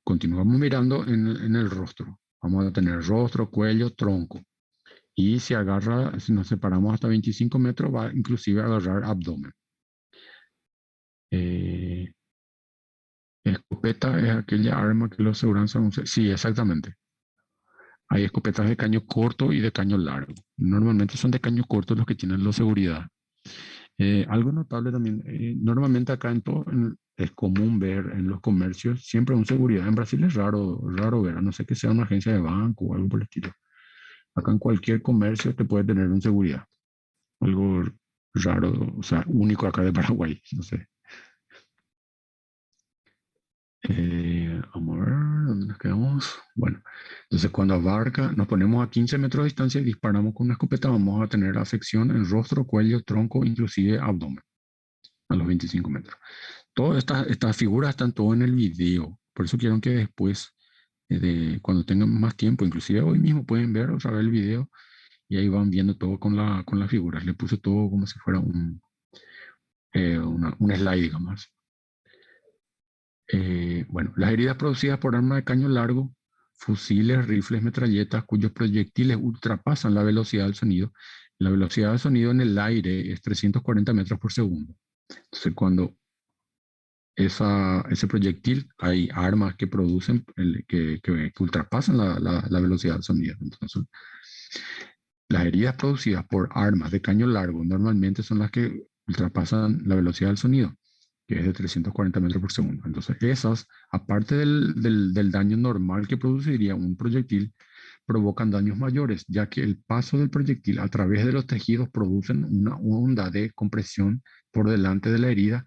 continuamos mirando en el rostro. Vamos a tener rostro, cuello, tronco. Y si nos separamos hasta 25 metros, va inclusive a agarrar abdomen. Escopeta es aquella arma que los seguranzas usan. Sí, exactamente. Hay escopetas de caño corto y de caño largo. Normalmente son de caño corto los que tienen la seguridad. Algo notable también, normalmente acá es común ver en los comercios siempre un seguridad. En Brasil es raro ver, a no ser que sea una agencia de banco o algo por el estilo. Acá en cualquier comercio te puede tener un seguridad. Algo raro, o sea, único acá de Paraguay, no sé. Vamos a ver, ¿dónde nos quedamos? Bueno, entonces cuando abarca, nos ponemos a 15 metros de distancia y disparamos con una escopeta, vamos a tener afección en rostro, cuello, tronco, inclusive abdomen, a los 25 metros. Todas estas figuras están todo en el video, por eso quiero que después, cuando tengan más tiempo, inclusive hoy mismo pueden ver otra vez el video y ahí van viendo todo con las figuras. Le puse todo como si fuera un slide, digamos. Bueno, las heridas producidas por armas de caño largo, fusiles, rifles, metralletas, cuyos proyectiles ultrapasan la velocidad del sonido. La velocidad del sonido en el aire es 340 metros por segundo. Entonces, cuando ese proyectil, hay armas que producen, que ultrapasan la velocidad del sonido. Entonces, Las heridas producidas por armas de caño largo normalmente son las que ultrapasan la velocidad del sonido, que es de 340 metros por segundo. Entonces, esas, aparte del daño normal que produciría un proyectil, provocan daños mayores, ya que el paso del proyectil a través de los tejidos producen una onda de compresión por delante de la herida,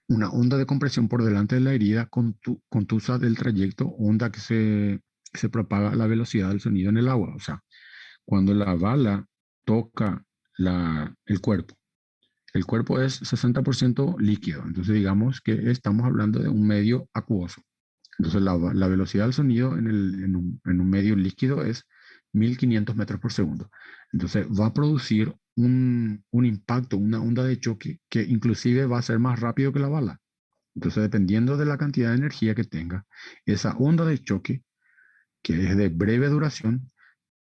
una onda de compresión por delante de la herida contusa del trayecto, onda que se propaga a la velocidad del sonido en el agua. O sea, cuando la bala toca el cuerpo es 60% líquido, entonces digamos que estamos hablando de un medio acuoso. Entonces la velocidad del sonido en un medio líquido es 1500 metros por segundo. Entonces va a producir un impacto, una onda de choque que inclusive va a ser más rápido que la bala. Entonces, dependiendo de la cantidad de energía que tenga, esa onda de choque, que es de breve duración,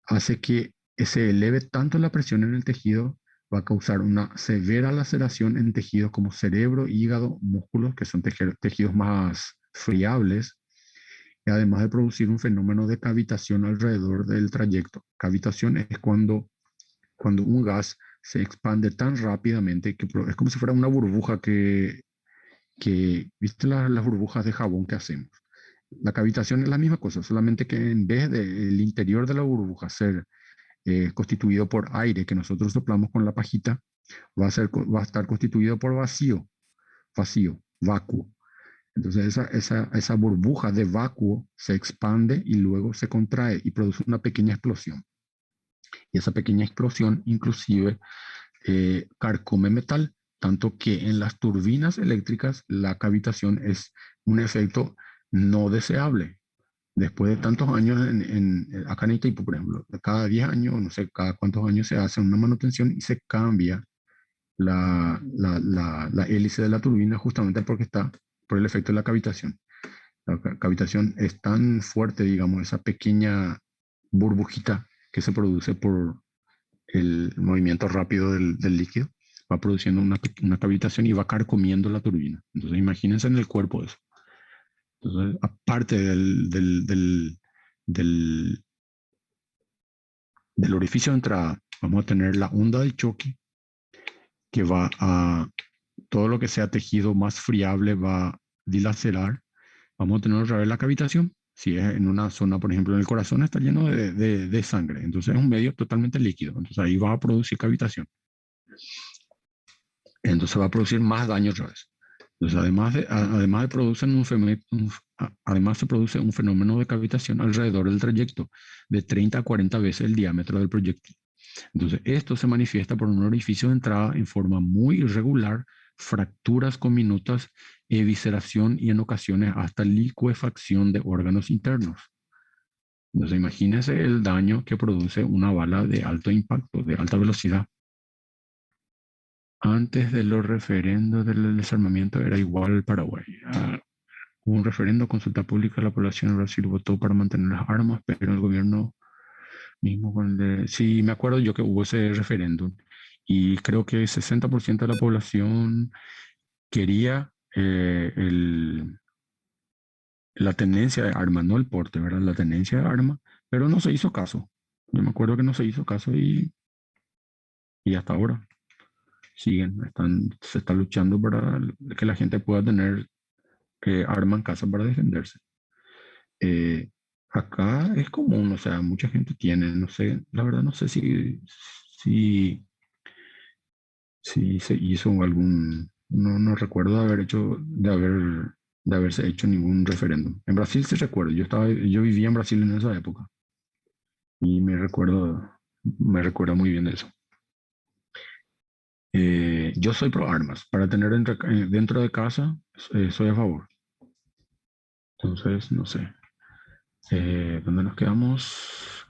hace que se eleve tanto la presión en el tejido, va a causar una severa laceración en tejidos como cerebro, hígado, músculos, que son tejidos más friables, y además de producir un fenómeno de cavitación alrededor del trayecto. Cavitación es cuando un gas se expande tan rápidamente que es como si fuera una burbuja ¿viste las burbujas de jabón que hacemos? La cavitación es la misma cosa, solamente que en vez del interior de la burbuja ser constituido por aire que nosotros soplamos con la pajita, va a estar constituido por vacío, vacuo. Entonces esa burbuja de vacuo se expande y luego se contrae y produce una pequeña explosión. Y esa pequeña explosión inclusive carcome metal, tanto que en las turbinas eléctricas la cavitación es un efecto no deseable. Después de tantos años acá en Itaipu, por ejemplo, cada 10 años, no sé, cada cuántos años se hace una manutención y se cambia la hélice de la turbina justamente porque está por el efecto de la cavitación. La cavitación es tan fuerte, digamos, esa pequeña burbujita que se produce por el movimiento rápido del líquido, va produciendo una cavitación y va carcomiendo la turbina. Entonces, imagínense en el cuerpo eso. Entonces, aparte del, del orificio de entrada, vamos a tener la onda de choque que va a, todo lo que sea tejido más friable va a dilacerar. Vamos a tener otra vez la cavitación. Si es en una zona, por ejemplo, en el corazón, está lleno de sangre. Entonces es un medio totalmente líquido. Entonces ahí va a producir cavitación. Entonces va a producir más daño otra vez. Entonces además se produce un fenómeno de cavitación alrededor del trayecto de 30 a 40 veces el diámetro del proyectil. Entonces esto se manifiesta por un orificio de entrada en forma muy irregular, fracturas comminutas, evisceración y en ocasiones hasta licuefacción de órganos internos. Entonces imagínense el daño que produce una bala de alto impacto, de alta velocidad. Antes de los referendos del desarmamiento era igual el Paraguay. Hubo un referendo, consulta pública, la población de Brasil votó para mantener las armas, pero el gobierno mismo con el de... Sí, me acuerdo yo que hubo ese referéndum y creo que el 60% de la población quería la tenencia de arma, no el porte, ¿verdad? La tenencia de arma, pero no se hizo caso. Yo me acuerdo que no se hizo caso y hasta ahora se está luchando para que la gente pueda tener arma en casa para defenderse. Acá es común, o sea, mucha gente tiene, no sé, la verdad no sé si, si se hizo no recuerdo de haberse hecho ningún referéndum. En Brasil sí recuerdo, yo vivía en Brasil en esa época y me recuerdo muy bien de eso. Yo soy pro armas, para tener dentro de casa soy a favor. Entonces, no sé. ¿Dónde nos quedamos?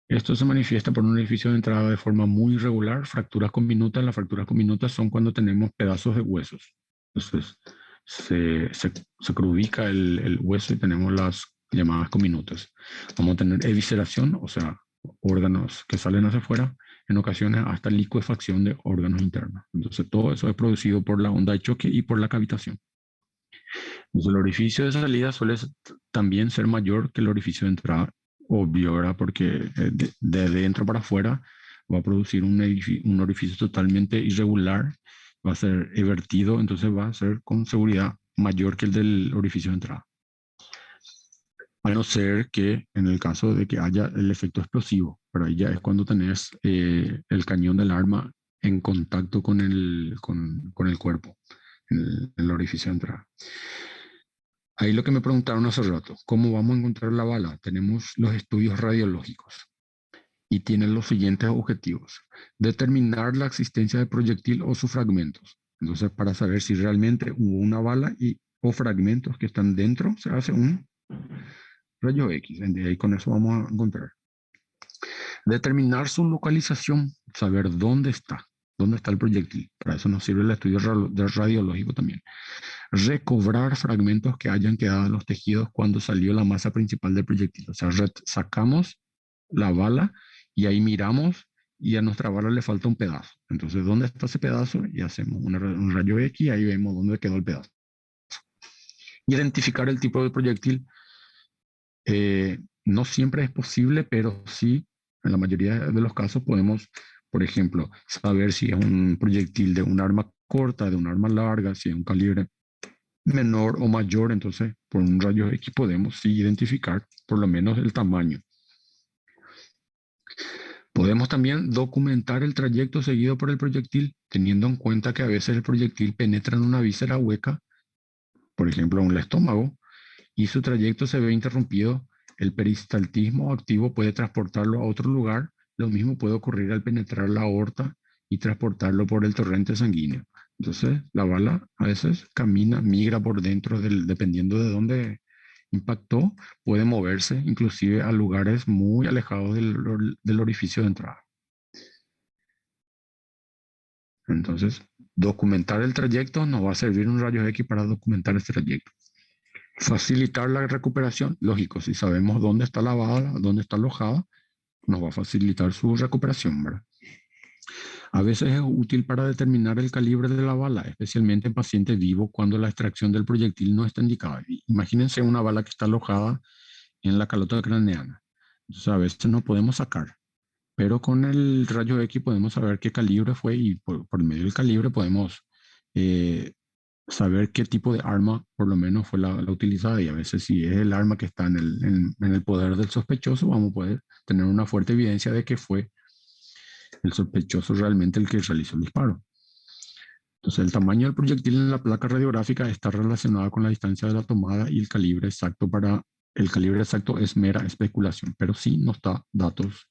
Esto se manifiesta por un edificio de entrada de forma muy irregular, fracturas comminutas. Las fracturas comminutas son cuando tenemos pedazos de huesos. Entonces, se crudica el hueso y tenemos las llamadas comminutas. Vamos a tener evisceración, o sea, órganos que salen hacia afuera, en ocasiones hasta licuefacción de órganos internos. Entonces, todo eso es producido por la onda de choque y por la cavitación. Entonces, el orificio de salida suele también ser mayor que el orificio de entrada obvio, ¿verdad? Porque de dentro para afuera va a producir un orificio totalmente irregular, va a ser evertido, entonces va a ser con seguridad mayor que el del orificio de entrada. A no ser que en el caso de que haya el efecto explosivo, pero ahí ya es cuando tenés el cañón del arma en contacto con el cuerpo, el orificio de entrada. Ahí lo que me preguntaron hace rato, ¿cómo vamos a encontrar la bala? Tenemos los estudios radiológicos y tienen los siguientes objetivos. Determinar la existencia de proyectil o sus fragmentos. Entonces, para saber si realmente hubo una bala o fragmentos que están dentro, se hace un rayo X. Y ahí con eso vamos a encontrar. Determinar su localización, saber dónde está el proyectil. Para eso nos sirve el estudio radiológico también. Recobrar fragmentos que hayan quedado en los tejidos cuando salió la masa principal del proyectil. O sea, sacamos la bala y ahí miramos y a nuestra bala le falta un pedazo. Entonces, ¿dónde está ese pedazo? Y hacemos un rayo X y ahí vemos dónde quedó el pedazo. Identificar el tipo de proyectil no siempre es posible, pero sí, en la mayoría de los casos podemos, por ejemplo, saber si es un proyectil de un arma corta, de un arma larga, si es un calibre menor o mayor, entonces por un rayo X podemos sí identificar por lo menos el tamaño. Podemos también documentar el trayecto seguido por el proyectil, teniendo en cuenta que a veces el proyectil penetra en una víscera hueca, por ejemplo en el estómago, y su trayecto se ve interrumpido. El peristaltismo activo puede transportarlo a otro lugar. Lo mismo puede ocurrir al penetrar la aorta y transportarlo por el torrente sanguíneo. Entonces, la bala a veces camina, migra por dentro, dependiendo de dónde impactó, puede moverse inclusive a lugares muy alejados del orificio de entrada. Entonces, documentar el trayecto nos va a servir un rayo X para documentar este trayecto. Facilitar la recuperación, lógico, si sabemos dónde está la bala, dónde está alojada, nos va a facilitar su recuperación, ¿verdad? A veces es útil para determinar el calibre de la bala, especialmente en pacientes vivos cuando la extracción del proyectil no está indicada. Imagínense una bala que está alojada en la calota craneana. Entonces a veces no podemos sacar, pero con el rayo X podemos saber qué calibre fue y por medio del calibre podemos saber qué tipo de arma por lo menos fue la utilizada, y a veces si es el arma que está en el poder del sospechoso, vamos a poder tener una fuerte evidencia de que fue el sospechoso realmente el que realizó el disparo. Entonces el tamaño del proyectil en la placa radiográfica está relacionado con la distancia de la tomada, y el calibre exacto es mera especulación, pero sí nos da datos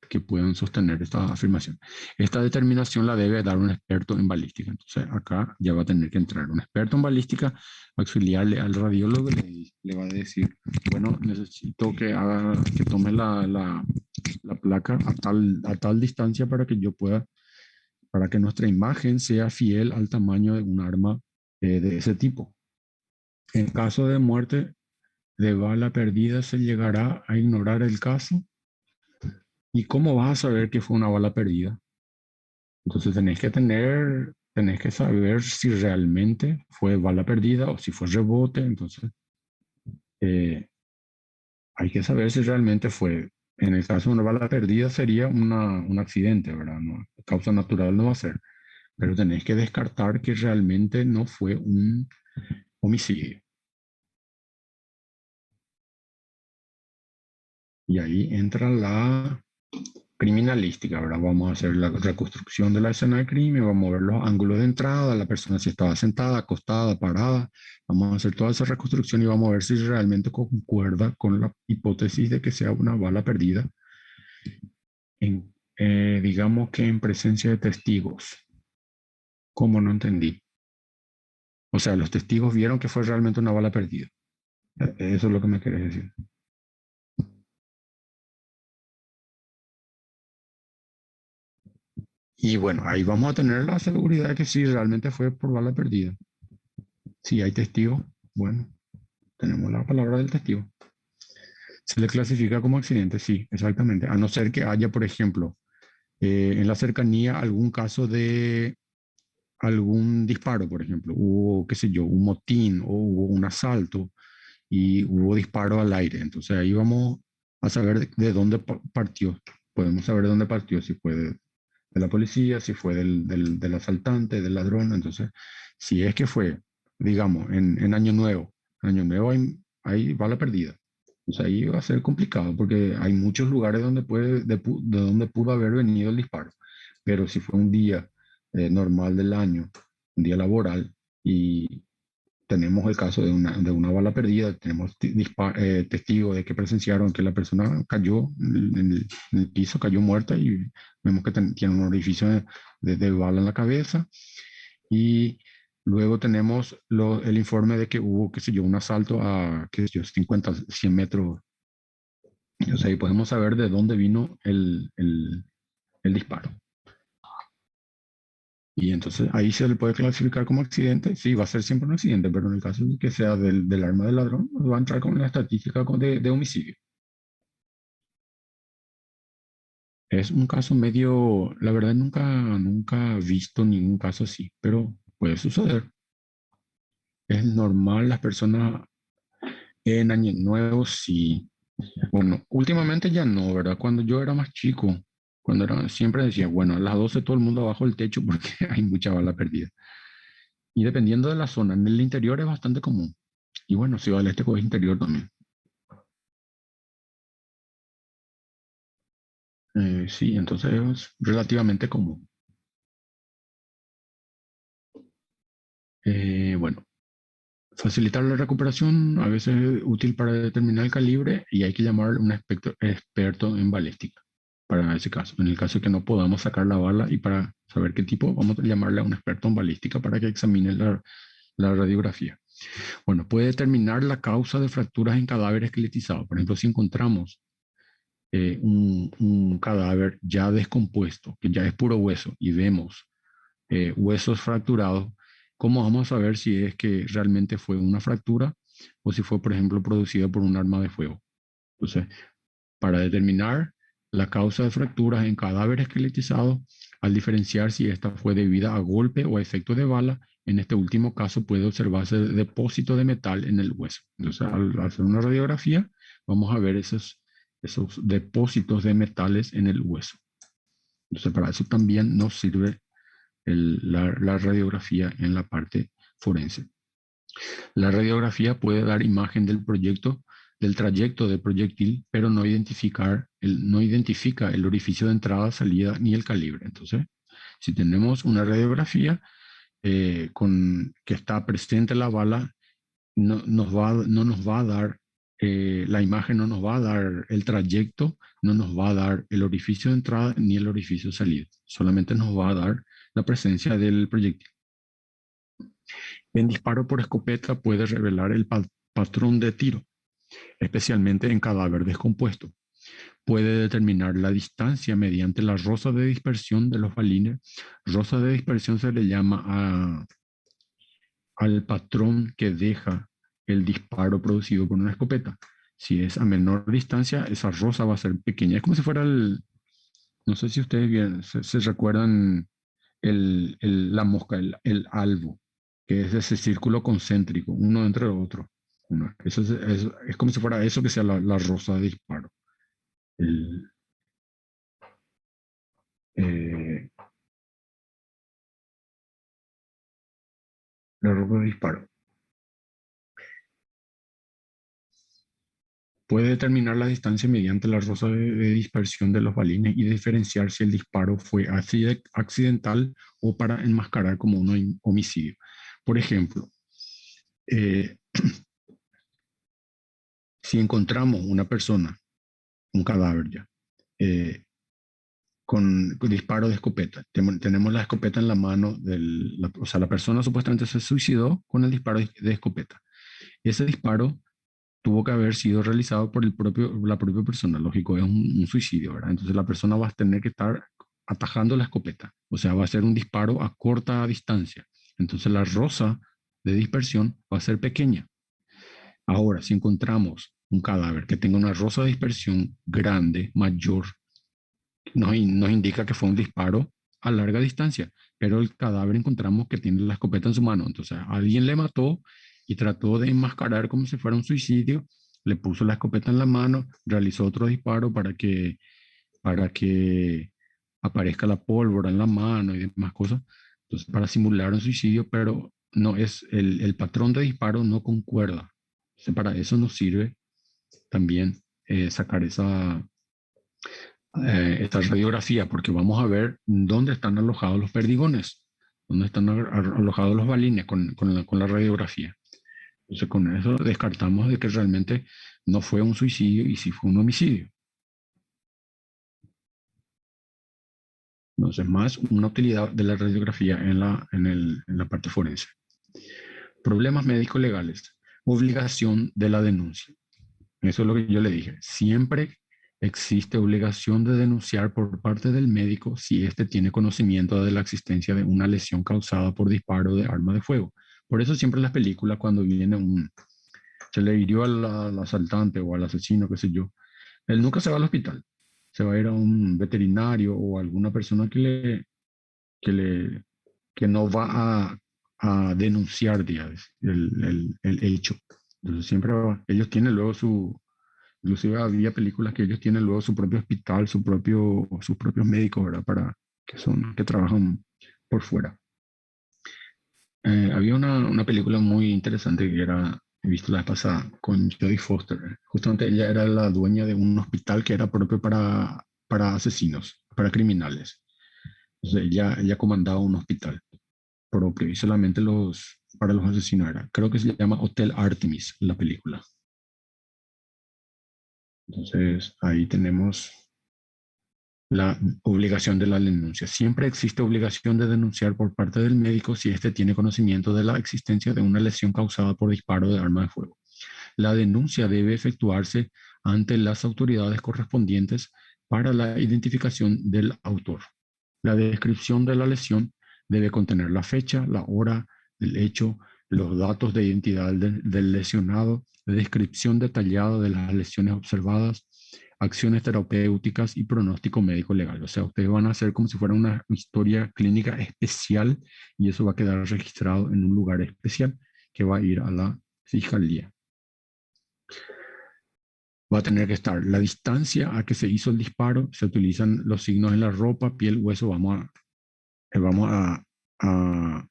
que pueden sostener esta afirmación. Esta determinación la debe dar un experto en balística. Entonces acá ya va a tener que entrar un experto en balística, auxiliarle al radiólogo, le va a decir, bueno, necesito que tome la placa a tal distancia para que nuestra imagen sea fiel al tamaño de un arma de ese tipo. En caso de muerte de bala perdida, se llegará a ignorar el caso. ¿Y cómo vas a saber que fue una bala perdida? Entonces tenés que saber si realmente fue bala perdida o si fue rebote. Entonces eh, hay que saber si realmente fue. En el caso de una bala perdida sería un accidente, ¿verdad? No, causa natural no va a ser. Pero tenés que descartar que realmente no fue un homicidio. Y ahí entra la criminalística, ¿verdad? Vamos a hacer la reconstrucción de la escena del crimen, vamos a ver los ángulos de entrada, la persona si estaba sentada, acostada, parada, vamos a hacer toda esa reconstrucción y vamos a ver si realmente concuerda con la hipótesis de que sea una bala perdida, digamos que en presencia de testigos. ¿Cómo no entendí? O sea, los testigos vieron que fue realmente una bala perdida. Eso es lo que me querés decir. Y bueno, ahí vamos a tener la seguridad de que sí, realmente fue por bala perdida. Si hay testigos, bueno, tenemos la palabra del testigo. Se le clasifica como accidente, sí, exactamente. A no ser que haya, por ejemplo, en la cercanía algún caso de algún disparo, por ejemplo. Hubo, qué sé yo, un motín o hubo un asalto y hubo disparo al aire. Entonces ahí vamos a saber de dónde partió. Podemos saber de dónde partió, si fue de la policía, si fue del asaltante, del ladrón. Entonces, si es que fue, digamos, en Año Nuevo hay bala perdida. Entonces ahí va a ser complicado porque hay muchos lugares donde de donde pudo haber venido el disparo. Pero si fue un día normal del año, un día laboral, y tenemos el caso de una bala perdida, tenemos testigos de que presenciaron que la persona cayó en el piso, cayó muerta y vemos que tiene un orificio de bala en la cabeza. Y luego tenemos el informe de que hubo, qué sé yo, un asalto a, qué sé yo, 50, 100 metros. O sea, ahí podemos saber de dónde vino el disparo. Y entonces ahí se le puede clasificar como accidente. Sí, va a ser siempre un accidente, pero en el caso de que sea del arma del ladrón, va a entrar con la estadística de homicidio. Es un caso medio, la verdad nunca he visto ningún caso así, pero puede suceder. Es normal, las personas en Año Nuevo sí. Bueno, últimamente ya no, ¿verdad? Cuando yo era más chico, siempre decía, bueno, a las 12 todo el mundo abajo del techo porque hay mucha bala perdida. Y dependiendo de la zona, en el interior es bastante común. Y bueno, Ciudad del Este pues, es interior también. Sí, entonces es relativamente común. Bueno, facilitar la recuperación a veces es útil para determinar el calibre y hay que llamar a un experto en balística para ese caso. En el caso de que no podamos sacar la bala y para saber qué tipo, vamos a llamarle a un experto en balística para que examine la radiografía. Bueno, puede determinar la causa de fracturas en cadáveres esqueletizados. Por ejemplo, si encontramos un cadáver ya descompuesto, que ya es puro hueso, y vemos huesos fracturados, ¿cómo vamos a saber si es que realmente fue una fractura o si fue, por ejemplo, producida por un arma de fuego? Entonces, para determinar la causa de fracturas en cadáveres esqueletizados, al diferenciar si esta fue debida a golpe o a efecto de bala, en este último caso puede observarse depósito de metal en el hueso. Entonces, al hacer una radiografía, vamos a ver esos depósitos de metales en el hueso. Entonces, para eso también nos sirve la radiografía en la parte forense. La radiografía puede dar imagen del trayecto del proyectil, pero no identifica el orificio de entrada, salida ni el calibre. Entonces, si tenemos una radiografía que está presente la bala, no nos va a dar la imagen, no nos va a dar el trayecto, no nos va a dar el orificio de entrada ni el orificio de salida. Solamente nos va a dar la presencia del proyectil. El disparo por escopeta puede revelar el patrón de tiro, especialmente en cadáver descompuesto. Puede determinar la distancia mediante la rosa de dispersión de los balines. Rosa de dispersión se le llama al patrón que deja el disparo producido por una escopeta. Si es a menor distancia, esa rosa va a ser pequeña. Es como si fuera no sé si ustedes bien, se recuerdan la mosca, albo, que es ese círculo concéntrico, uno dentro del otro. Eso es como si fuera eso que sea la rosa de disparo. El, eh, la rosa de disparo. Puede determinar la distancia mediante la rosa de dispersión de los balines y diferenciar si el disparo fue accidental o para enmascarar como un homicidio. Por ejemplo, eh, si encontramos una persona, un cadáver ya, eh, con disparo de escopeta. Tenemos la escopeta en la mano, o sea, la persona supuestamente se suicidó con el disparo de escopeta. Ese disparo tuvo que haber sido realizado por la propia persona, lógico, es un suicidio, ¿verdad? Entonces la persona va a tener que estar atajando la escopeta, o sea, va a ser un disparo a corta distancia. Entonces la rosa de dispersión va a ser pequeña. Ahora, si encontramos un cadáver que tenga una rosa de dispersión grande, mayor, nos indica que fue un disparo a larga distancia, pero el cadáver encontramos que tiene la escopeta en su mano. Entonces, alguien le mató y trató de enmascarar como si fuera un suicidio le puso la escopeta en la mano, realizó otro disparo para que aparezca la pólvora en la mano y demás cosas, entonces para simular un suicidio, pero no es el patrón de disparo no concuerda. Entonces, para eso nos sirve también sacar esta radiografía, porque vamos a ver dónde están alojados los perdigones, dónde están alojados los balines con la radiografía. Entonces, con eso descartamos de que realmente no fue un suicidio y sí fue un homicidio. Entonces, más una utilidad de la radiografía en la parte forense. Problemas médicos legales. Obligación de la denuncia. Eso es lo que yo le dije. Siempre existe obligación de denunciar por parte del médico si éste tiene conocimiento de la existencia de una lesión causada por disparo de arma de fuego. Por eso siempre en las películas cuando se le hirió al asaltante o al asesino, qué sé yo, él nunca se va al hospital. Se va a ir a un veterinario o a alguna persona que, le, que no va a denunciar, digamos, el hecho. Entonces siempre ellos tienen luego inclusive había películas que ellos tienen luego su propio hospital, sus propios médicos, ¿verdad? Que trabajan por fuera. Había una película muy interesante que he visto la vez pasada con Jodie Foster. Justamente ella era la dueña de un hospital que era propio para asesinos, para criminales. Entonces ella comandaba un hospital propio y solamente para los asesinos era. Creo que se llama Hotel Artemis, la película. Entonces ahí tenemos la obligación de la denuncia. Siempre existe obligación de denunciar por parte del médico si éste tiene conocimiento de la existencia de una lesión causada por disparo de arma de fuego. La denuncia debe efectuarse ante las autoridades correspondientes para la identificación del autor. La descripción de la lesión debe contener la fecha, la hora del hecho, los datos de identidad del lesionado, la descripción detallada de las lesiones observadas, acciones terapéuticas y pronóstico médico legal. O sea, ustedes van a hacer como si fuera una historia clínica especial y eso va a quedar registrado en un lugar especial que va a ir a la fiscalía. Va a tener que estar la distancia a que se hizo el disparo, se utilizan los signos en la ropa, piel, hueso, vamos a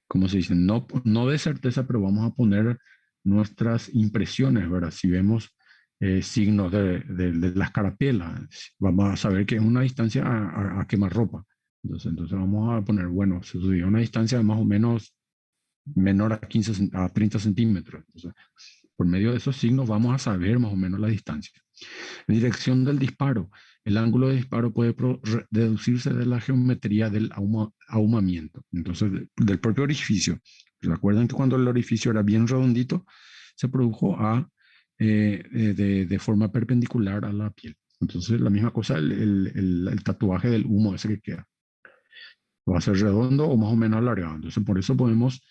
¿cómo se dice? No de certeza, pero vamos a poner nuestras impresiones, ¿verdad? Si vemos signos de las carapelas, vamos a saber que es una distancia a quemarropa. Entonces vamos a poner, bueno, se subió a una distancia de más o menos menor a 30 centímetros. Entonces, por medio de esos signos vamos a saber más o menos la distancia. Dirección del disparo. El ángulo de disparo puede deducirse de la geometría del ahumamiento. Entonces, del propio orificio. Recuerden que cuando el orificio era bien redondito, se produjo de forma perpendicular a la piel. Entonces, la misma cosa, el tatuaje del humo ese que queda. Va a ser redondo o más o menos alargado. Entonces, por eso podemos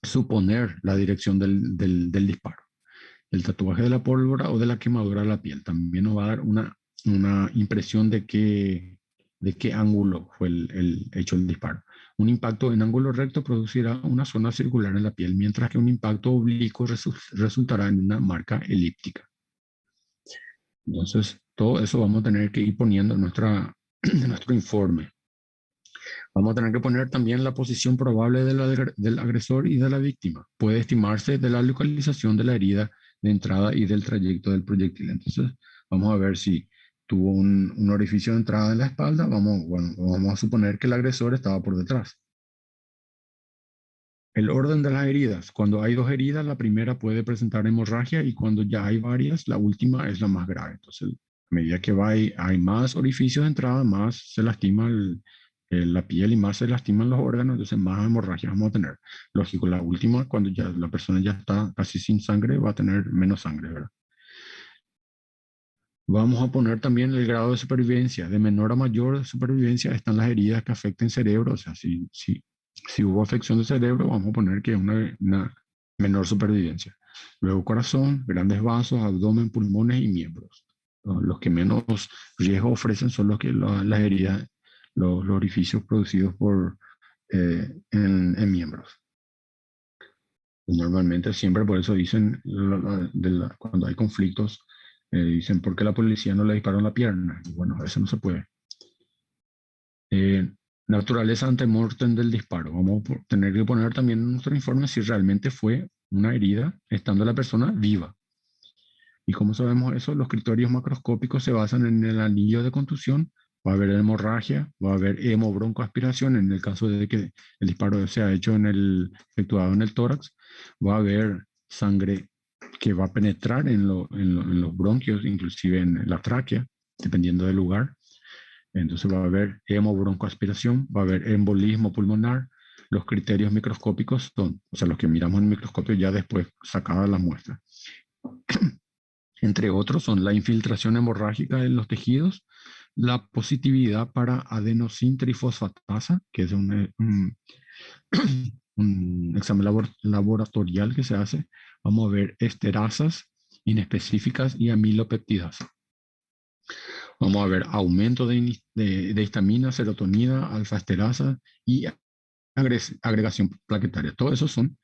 suponer la dirección del disparo. El tatuaje de la pólvora o de la quemadura de la piel también nos va a dar una impresión de qué ángulo fue el hecho el disparo. Un impacto en ángulo recto producirá una zona circular en la piel, mientras que un impacto oblicuo resultará en una marca elíptica. Entonces, todo eso vamos a tener que ir poniendo en nuestro informe. Vamos a tener que poner también la posición probable del agresor y de la víctima. Puede estimarse de la localización de la herida de entrada y del trayecto del proyectil. Entonces, vamos a ver si tuvo un orificio de entrada en la espalda. Vamos a suponer que el agresor estaba por detrás. El orden de las heridas. Cuando hay dos heridas, la primera puede presentar hemorragia y cuando ya hay varias, la última es la más grave. Entonces, a medida que hay más orificios de entrada, más se lastima la piel y más se lastiman los órganos, entonces más hemorragia vamos a tener. Lógico, la última, cuando ya la persona ya está casi sin sangre, va a tener menos sangre, ¿verdad? Vamos a poner también el grado de supervivencia. De menor a mayor supervivencia están las heridas que afecten cerebro. O sea, si hubo afección de cerebro, vamos a poner que es una menor supervivencia. Luego corazón, grandes vasos, abdomen, pulmones y miembros. Los que menos riesgo ofrecen son las heridas, los orificios producidos en miembros. Normalmente siempre por eso dicen, cuando hay conflictos, dicen, ¿por qué la policía no le disparó en la pierna? Y bueno, eso no se puede. Eh, Naturaleza ante mortem del disparo. Vamos a tener que poner también en nuestro informe si realmente fue una herida estando la persona viva. Y como sabemos eso, los criterios macroscópicos se basan en el anillo de contusión. Va a haber hemorragia, va a haber hemobroncoaspiración en el caso de que el disparo sea hecho efectuado en el tórax. Va a haber sangre que va a penetrar en los bronquios, inclusive en la tráquea, dependiendo del lugar. Entonces va a haber hemobroncoaspiración, va a haber embolismo pulmonar. Los criterios microscópicos son, o sea, los que miramos en el microscopio ya después sacadas las muestras. Entre otros son la infiltración hemorrágica en los tejidos, la positividad para adenosintrifosfatasa, que es un examen laboratorial que se hace. Vamos a ver esterasas inespecíficas y amilopeptidas. Vamos a ver aumento de histamina, serotonina, alfa-esterasa y agregación plaquetaria. Todo eso son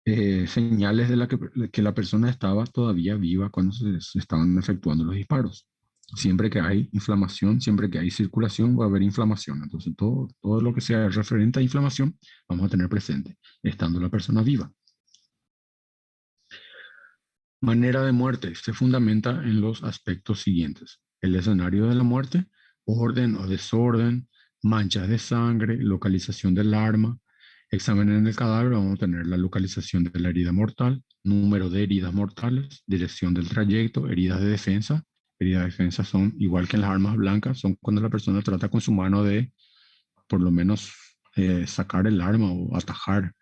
señales de que la persona estaba todavía viva cuando se estaban efectuando los disparos. Siempre que hay inflamación, siempre que hay circulación, va a haber inflamación. Entonces, todo lo que sea referente a inflamación, vamos a tener presente, estando la persona viva. Manera de muerte se fundamenta en los aspectos siguientes: el escenario de la muerte, orden o desorden, manchas de sangre, localización del arma. Examen en el cadáver, vamos a tener la localización de la herida mortal, número de heridas mortales, dirección del trayecto, heridas de defensa. Heridas de defensa son, igual que en las armas blancas, son cuando la persona trata con su mano de, por lo menos, sacar el arma o atajar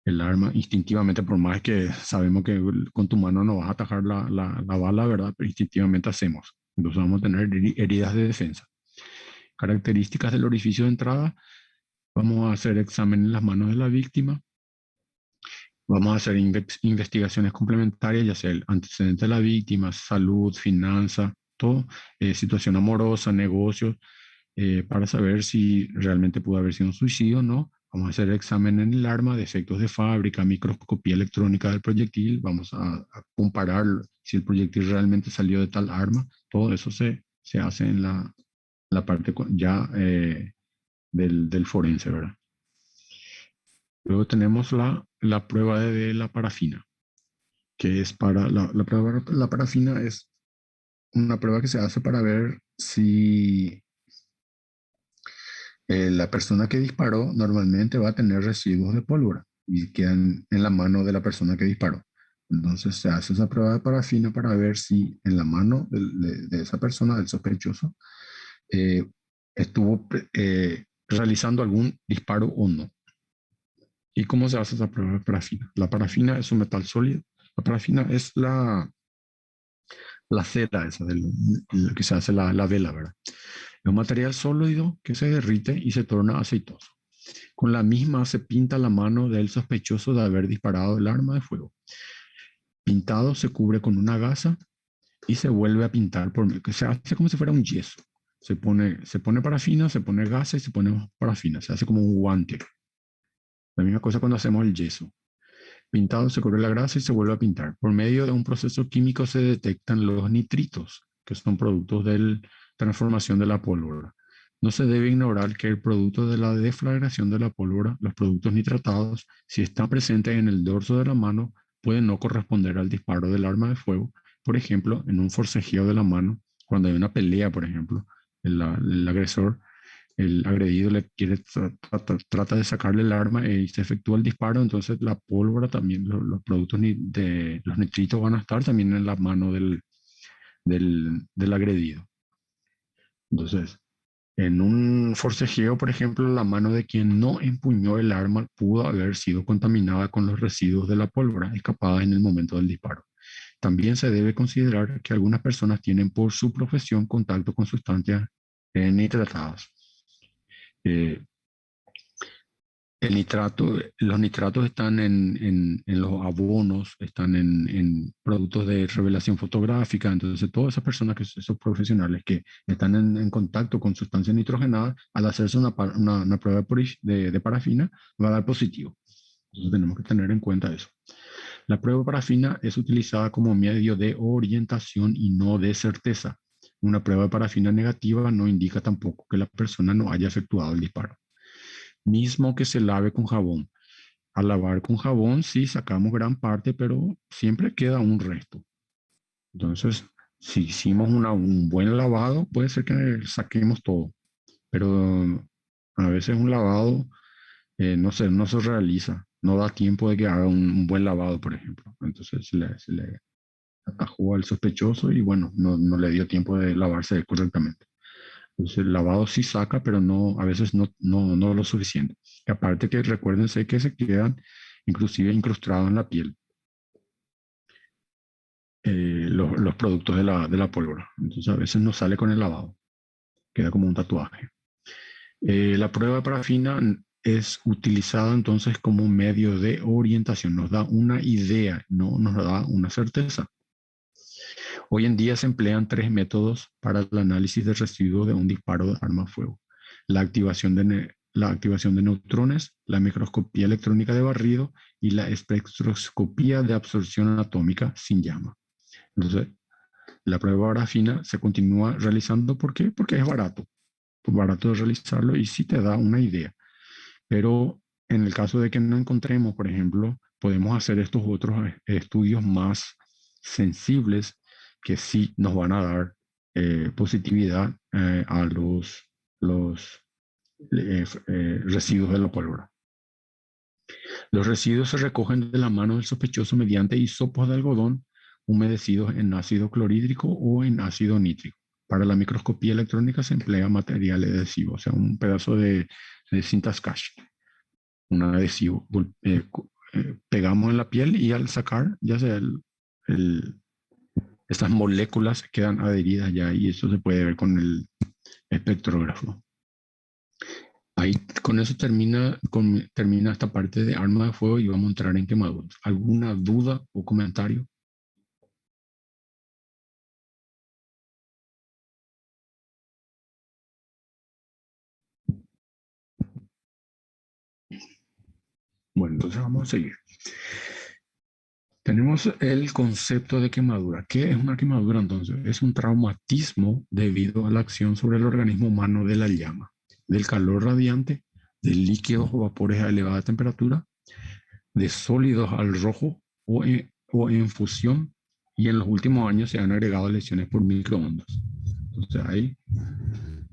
el arma instintivamente, por más que sabemos que con tu mano no vas a atajar la bala, ¿verdad? Pero instintivamente hacemos. Entonces vamos a tener heridas de defensa. Características del orificio de entrada. Vamos a hacer examen en las manos de la víctima. Vamos a hacer investigaciones complementarias, ya sea el antecedente de la víctima, salud, finanzas, todo, situación amorosa, negocios, para saber si realmente pudo haber sido un suicidio o no. Vamos a hacer examen en el arma, defectos de fábrica, microscopía electrónica del proyectil. Vamos a comparar si el proyectil realmente salió de tal arma. Todo eso se hace en la parte ya del forense, ¿verdad? Luego tenemos la prueba de la parafina, que es para la prueba de la parafina es una prueba que se hace para ver si la persona que disparó normalmente va a tener residuos de pólvora y quedan en la mano de la persona que disparó. Entonces se hace esa prueba de parafina para ver si en la mano de esa persona, del sospechoso, estuvo realizando algún disparo o no. ¿Y cómo se hace esa prueba de parafina? La parafina es un metal sólido. La parafina es la cera esa, lo que se hace la vela, ¿verdad? Es un material sólido que se derrite y se torna aceitoso. Con la misma se pinta la mano del sospechoso de haber disparado el arma de fuego. Pintado se cubre con una gasa y se vuelve a pintar, que se hace como si fuera un yeso. Se pone parafina, se pone gasa y se pone parafina. Se hace como un guante. La misma cosa cuando hacemos el yeso. Pintado se cubre la grasa y se vuelve a pintar. Por medio de un proceso químico se detectan los nitritos, que son productos de la transformación de la pólvora. No se debe ignorar que el producto de la deflagración de la pólvora, los productos nitratados, si están presentes en el dorso de la mano, pueden no corresponder al disparo del arma de fuego. Por ejemplo, en un forcejeo de la mano, cuando hay una pelea, por ejemplo, el agresor, el agredido trata de sacarle el arma y se efectúa el disparo. Entonces la pólvora también, los productos de los nitritos van a estar también en la mano del agredido. Entonces, en un forcejeo, por ejemplo, la mano de quien no empuñó el arma pudo haber sido contaminada con los residuos de la pólvora escapada en el momento del disparo. También se debe considerar que algunas personas tienen por su profesión contacto con sustancias nitratadas. Los nitratos están en los abonos, están en productos de revelación fotográfica. Entonces todas esas personas, esos profesionales que están en contacto con sustancias nitrogenadas, al hacerse una prueba de parafina, va a dar positivo. Entonces tenemos que tener en cuenta eso. La prueba de parafina es utilizada como medio de orientación y no de certeza. Una prueba de parafina negativa no indica tampoco que la persona no haya efectuado el disparo. Mismo que se lave con jabón. Al lavar con jabón sí sacamos gran parte, pero siempre queda un resto. Entonces, si hicimos un buen lavado, puede ser que saquemos todo, pero a veces un lavado no se realiza, no da tiempo de que haga un buen lavado, por ejemplo. Entonces se le atajó al sospechoso y bueno, no le dio tiempo de lavarse correctamente. Entonces el lavado sí saca, pero no, a veces no lo suficiente. Y aparte que recuérdense que se quedan inclusive incrustados en la piel los productos de la pólvora. Entonces a veces no sale con el lavado, queda como un tatuaje. La prueba de parafina es utilizada entonces como un medio de orientación, nos da una idea, no nos da una certeza. Hoy en día se emplean tres métodos para el análisis de residuos de un disparo de arma a fuego. La activación de neutrones, la microscopía electrónica de barrido y la espectroscopía de absorción atómica sin llama. Entonces, la prueba de parafina se continúa realizando. ¿Por qué? Porque es barato. Es barato de realizarlo y sí te da una idea. Pero en el caso de que no encontremos, por ejemplo, podemos hacer estos otros estudios más sensibles que sí nos van a dar positividad a los residuos de la pólvora. Los residuos se recogen de la mano del sospechoso mediante hisopos de algodón humedecidos en ácido clorhídrico o en ácido nítrico. Para la microscopía electrónica se emplea material adhesivo, o sea, un pedazo de cinta scotch, un adhesivo. Pegamos en la piel y al sacar, ya sea estas moléculas quedan adheridas ya y eso se puede ver con el espectrógrafo. Ahí con eso termina esta parte de arma de fuego y vamos a entrar en quemaduras. ¿Alguna duda o comentario? Bueno, entonces vamos a seguir. Tenemos el concepto de quemadura. ¿Qué es una quemadura entonces? Es un traumatismo debido a la acción sobre el organismo humano de la llama, del calor radiante, de líquidos o vapores a elevada temperatura, de sólidos al rojo o en fusión, y en los últimos años se han agregado lesiones por microondas. Entonces hay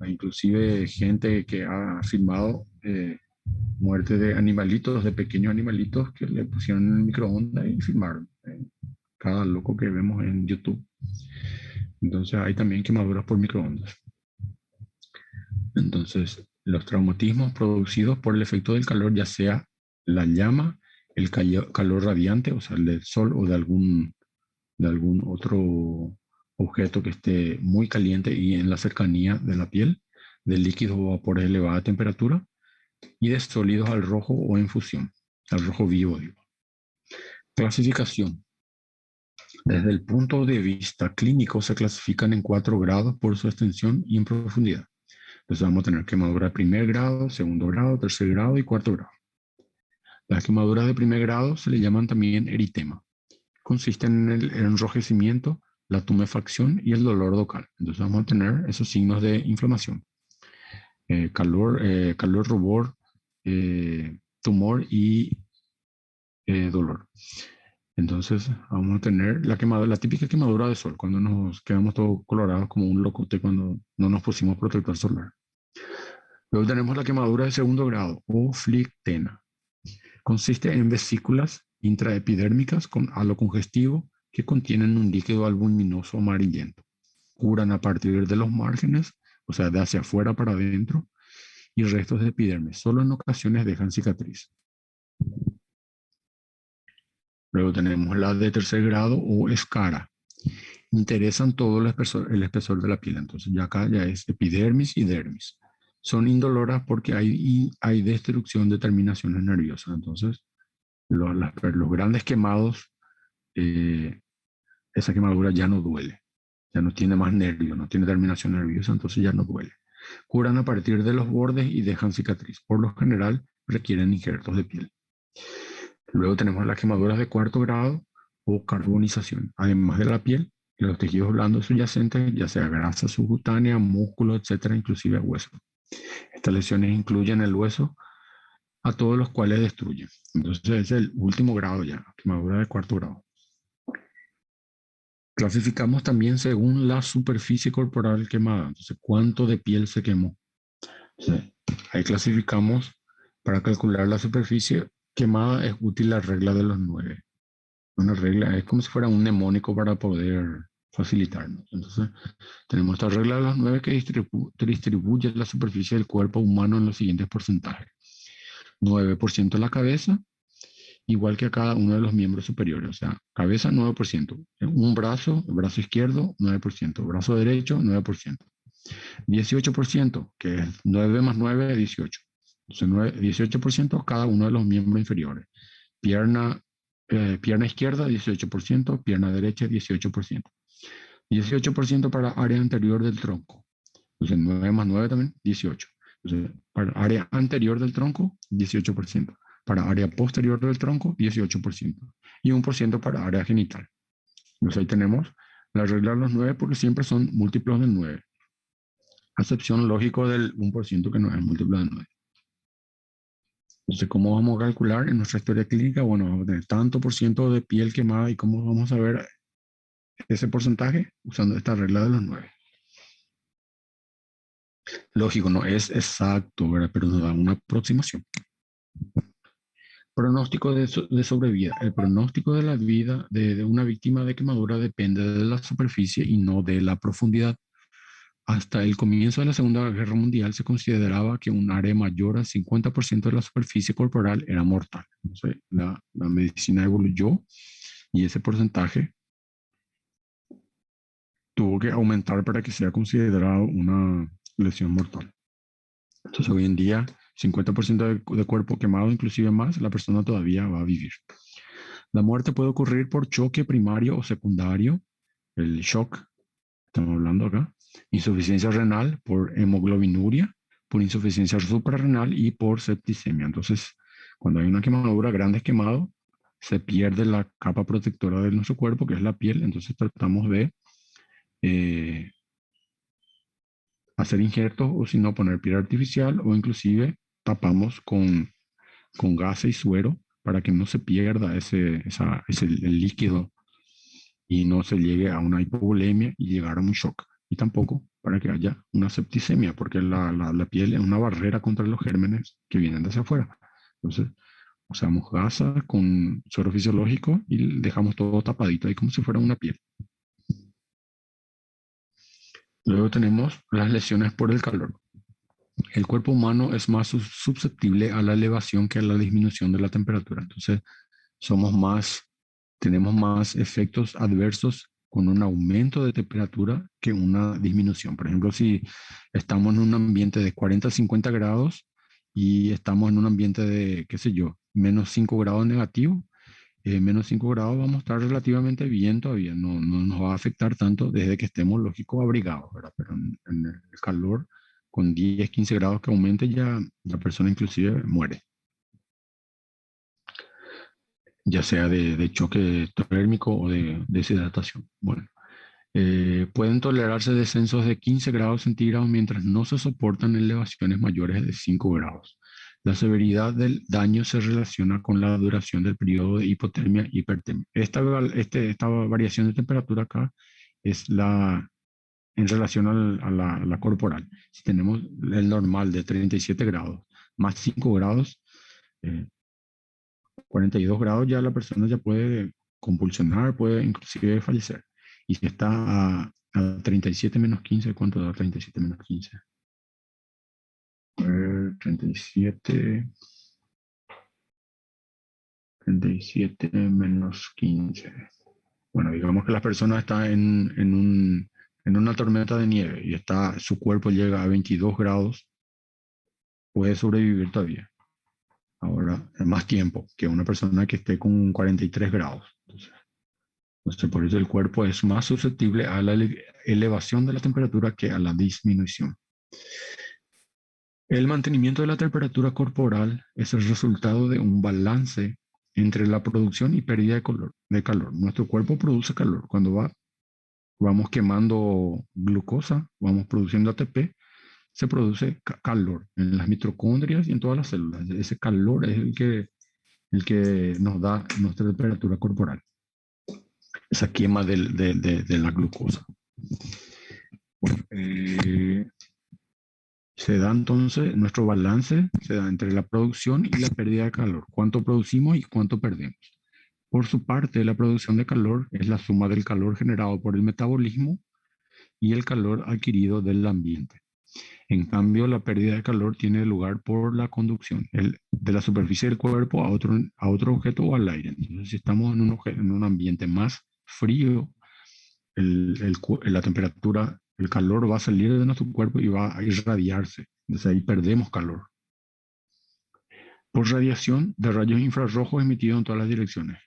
inclusive gente que ha filmado muerte de animalitos, de pequeños animalitos que le pusieron en el microondas y filmaron. Cada loco que vemos en YouTube. Entonces hay también quemaduras por microondas. Entonces, los traumatismos producidos por el efecto del calor, ya sea la llama, el calor radiante, o sea, el del sol o de algún otro objeto que esté muy caliente y en la cercanía de la piel, de líquidos o vapores de elevada temperatura, y de sólidos al rojo o en fusión, al rojo vivo, digo. Clasificación. Desde el punto de vista clínico se clasifican en 4 grados por su extensión y en profundidad. Entonces vamos a tener quemadura de primer grado, segundo grado, tercer grado y cuarto grado. Las quemaduras de primer grado se le llaman también eritema. Consisten en el enrojecimiento, la tumefacción y el dolor local. Entonces vamos a tener esos signos de inflamación. Calor, rubor, tumor y dolor. Entonces vamos a tener la típica quemadura de sol, cuando nos quedamos todos colorados como un locote cuando no nos pusimos protector solar. Luego tenemos la quemadura de segundo grado o flictena. Consiste en vesículas intraepidérmicas con halo congestivo que contienen un líquido albuminoso amarillento. Curan a partir de los márgenes, o sea, de hacia afuera para adentro, y restos de epidermis. Solo en ocasiones dejan cicatriz. Luego tenemos la de tercer grado o escara. Interesan todo el espesor de la piel. Entonces ya acá ya es epidermis y dermis. Son indoloras porque hay destrucción de terminaciones nerviosas. Entonces los grandes quemados, esa quemadura ya no duele. Ya no tiene más nervio, no tiene terminación nerviosa, entonces ya no duele. Curan a partir de los bordes y dejan cicatriz. Por lo general requieren injertos de piel. Luego tenemos las quemaduras de cuarto grado o carbonización, además de la piel y los tejidos blandos subyacentes, ya sea grasa subcutánea, músculo, etcétera, inclusive hueso. Estas lesiones incluyen el hueso, a todos los cuales destruyen. Entonces es el último grado ya, quemadura de cuarto grado. Clasificamos también según la superficie corporal quemada. Entonces, ¿cuánto de piel se quemó? Entonces, ahí clasificamos, para calcular la superficie quemada es útil la regla de los 9. Una regla, es como si fuera un mnemónico para poder facilitarnos. Entonces, tenemos esta regla de los 9 que distribuye la superficie del cuerpo humano en los siguientes porcentajes. 9% la cabeza, igual que a cada uno de los miembros superiores. O sea, cabeza 9%, un brazo, el brazo izquierdo 9%, brazo derecho 9%. 18%, que es 9 más 9, 18. Entonces, 18% cada uno de los miembros inferiores. Pierna, pierna izquierda 18%, pierna derecha 18%. 18% para área anterior del tronco. Entonces 9 más 9 también, 18. Entonces, para área anterior del tronco, 18%. Para área posterior del tronco, 18%. Y 1% para área genital. Entonces ahí tenemos la regla de los 9 porque siempre son múltiplos de 9. A excepción lógico del 1% que no es múltiplo de 9. Entonces, ¿cómo vamos a calcular en nuestra historia clínica? Bueno, vamos a tener tanto por ciento de piel quemada y cómo vamos a ver ese porcentaje usando esta regla de los 9. Lógico, no es exacto, ¿verdad? Pero nos da una aproximación. Pronóstico de sobrevida. El pronóstico de la vida de una víctima de quemadura depende de la superficie y no de la profundidad. Hasta el comienzo de la Segunda Guerra Mundial se consideraba que un área mayor al 50% de la superficie corporal era mortal. Entonces, la medicina evoluyó y ese porcentaje tuvo que aumentar para que sea considerado una lesión mortal. Entonces, hoy en día, 50% de cuerpo quemado, inclusive más, la persona todavía va a vivir. La muerte puede ocurrir por choque primario o secundario, el shock, estamos hablando acá, insuficiencia renal por hemoglobinuria, por insuficiencia suprarrenal y por septicemia. Entonces, cuando hay una quemadura grande quemado, se pierde la capa protectora de nuestro cuerpo, que es la piel. Entonces tratamos de hacer injertos o si no poner piel artificial o inclusive tapamos con gasa y suero para que no se pierda el líquido y no se llegue a una hipovolemia y llegar a un shock. Y tampoco para que haya una septicemia, porque la piel es una barrera contra los gérmenes que vienen de hacia afuera. Entonces, usamos gasa con suero fisiológico y dejamos todo tapadito ahí como si fuera una piel. Luego tenemos las lesiones por el calor. El cuerpo humano es más susceptible a la elevación que a la disminución de la temperatura. Entonces, tenemos más efectos adversos con un aumento de temperatura que una disminución. Por ejemplo, si estamos en un ambiente de 40 a 50 grados y estamos en un ambiente de, qué sé yo, menos 5 grados negativo, menos 5 grados vamos a estar relativamente bien todavía, no nos va a afectar tanto desde que estemos, lógico, abrigados, ¿verdad? Pero en el calor, con 10, 15 grados que aumente, ya la persona inclusive muere, ya sea de choque térmico o de deshidratación. Bueno, pueden tolerarse descensos de 15 grados centígrados mientras no se soportan elevaciones mayores de 5 grados. La severidad del daño se relaciona con la duración del periodo de hipotermia y hipertermia. Esta variación de temperatura acá es en relación a la corporal. Si tenemos el normal de 37 grados más 5 grados, 42 grados, ya la persona ya puede compulsionar, puede inclusive fallecer. Y si está a 37 menos 15, ¿cuánto da 37 menos 15? 37, 37 menos 15. Bueno, digamos que la persona está en una tormenta de nieve y su cuerpo llega a 22 grados, puede sobrevivir todavía. Ahora, más tiempo que una persona que esté con 43 grados. Entonces, por eso el cuerpo es más susceptible a la elevación de la temperatura que a la disminución. El mantenimiento de la temperatura corporal es el resultado de un balance entre la producción y pérdida de calor. Nuestro cuerpo produce calor. Cuando vamos quemando glucosa, vamos produciendo ATP, se produce calor en las mitocondrias y en todas las células. Ese calor es el que nos da nuestra temperatura corporal, esa quema de la glucosa. Bueno, se da entonces, nuestro balance se da entre la producción y la pérdida de calor. Cuánto producimos y cuánto perdemos. Por su parte, la producción de calor es la suma del calor generado por el metabolismo y el calor adquirido del ambiente. En cambio, la pérdida de calor tiene lugar por la conducción de la superficie del cuerpo a otro objeto o al aire. Entonces, si estamos en un ambiente más frío, la temperatura, el calor va a salir de nuestro cuerpo y va a irradiarse. Entonces ahí perdemos calor. Por radiación de rayos infrarrojos emitidos en todas las direcciones.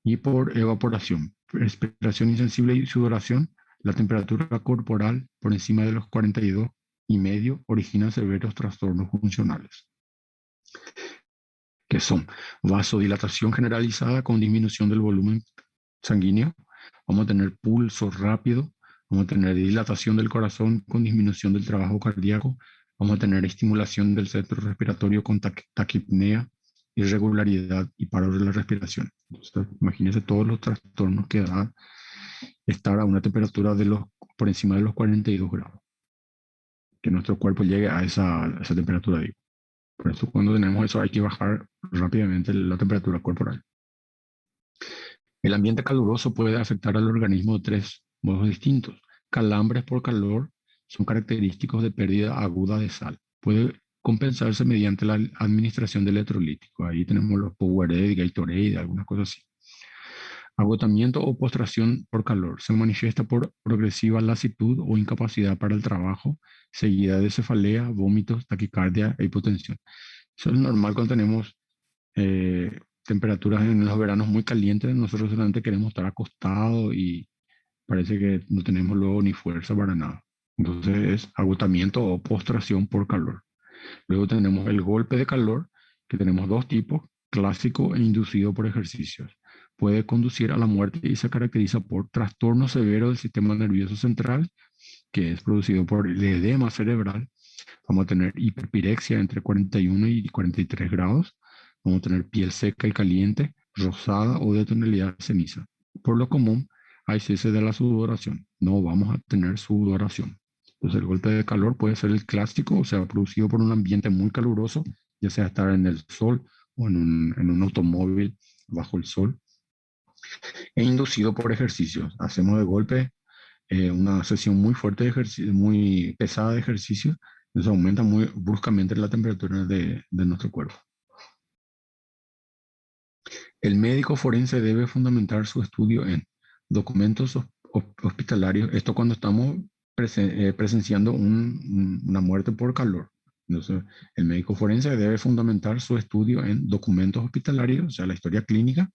Y por evaporación, respiración insensible y sudoración, la temperatura corporal por encima de los 42,5 origina severos trastornos funcionales, que son vasodilatación generalizada con disminución del volumen sanguíneo, vamos a tener pulso rápido, vamos a tener dilatación del corazón con disminución del trabajo cardíaco, vamos a tener estimulación del centro respiratorio con taquipnea, irregularidad y paro de la respiración. Entonces, imagínense todos los trastornos que da estar a una temperatura por encima de los 42 grados. Que nuestro cuerpo llegue a esa temperatura. Digo. Por eso cuando tenemos eso hay que bajar rápidamente la temperatura corporal. El ambiente caluroso puede afectar al organismo de tres modos distintos. Calambres por calor son característicos de pérdida aguda de sal. Puede compensarse mediante la administración de electrolíticos. Ahí tenemos los Powerade, Gatorade, algunas cosas así. Agotamiento o postración por calor. Se manifiesta por progresiva lasitud o incapacidad para el trabajo, seguida de cefalea, vómitos, taquicardia e hipotensión. Eso es normal cuando tenemos temperaturas en los veranos muy calientes. Nosotros solamente queremos estar acostados y parece que no tenemos luego ni fuerza para nada. Entonces es agotamiento o postración por calor. Luego tenemos el golpe de calor, que tenemos dos tipos, clásico e inducido por ejercicios. Puede conducir a la muerte y se caracteriza por trastorno severo del sistema nervioso central, que es producido por el edema cerebral. Vamos a tener hiperpirexia entre 41 y 43 grados. Vamos a tener piel seca y caliente, rosada o de tonalidad ceniza. Por lo común, hay cese de la sudoración. No vamos a tener sudoración. Entonces, el golpe de calor puede ser el clásico, o sea, producido por un ambiente muy caluroso, ya sea estar en el sol o en un automóvil bajo el sol. E inducido por ejercicios. Hacemos de golpe una sesión muy fuerte de ejercicio, muy pesada de ejercicio, eso aumenta muy bruscamente la temperatura de nuestro cuerpo. El médico forense debe fundamentar su estudio en documentos hospitalarios, esto cuando estamos presenciando una muerte por calor. Entonces, el médico forense debe fundamentar su estudio en documentos hospitalarios, o sea, la historia clínica,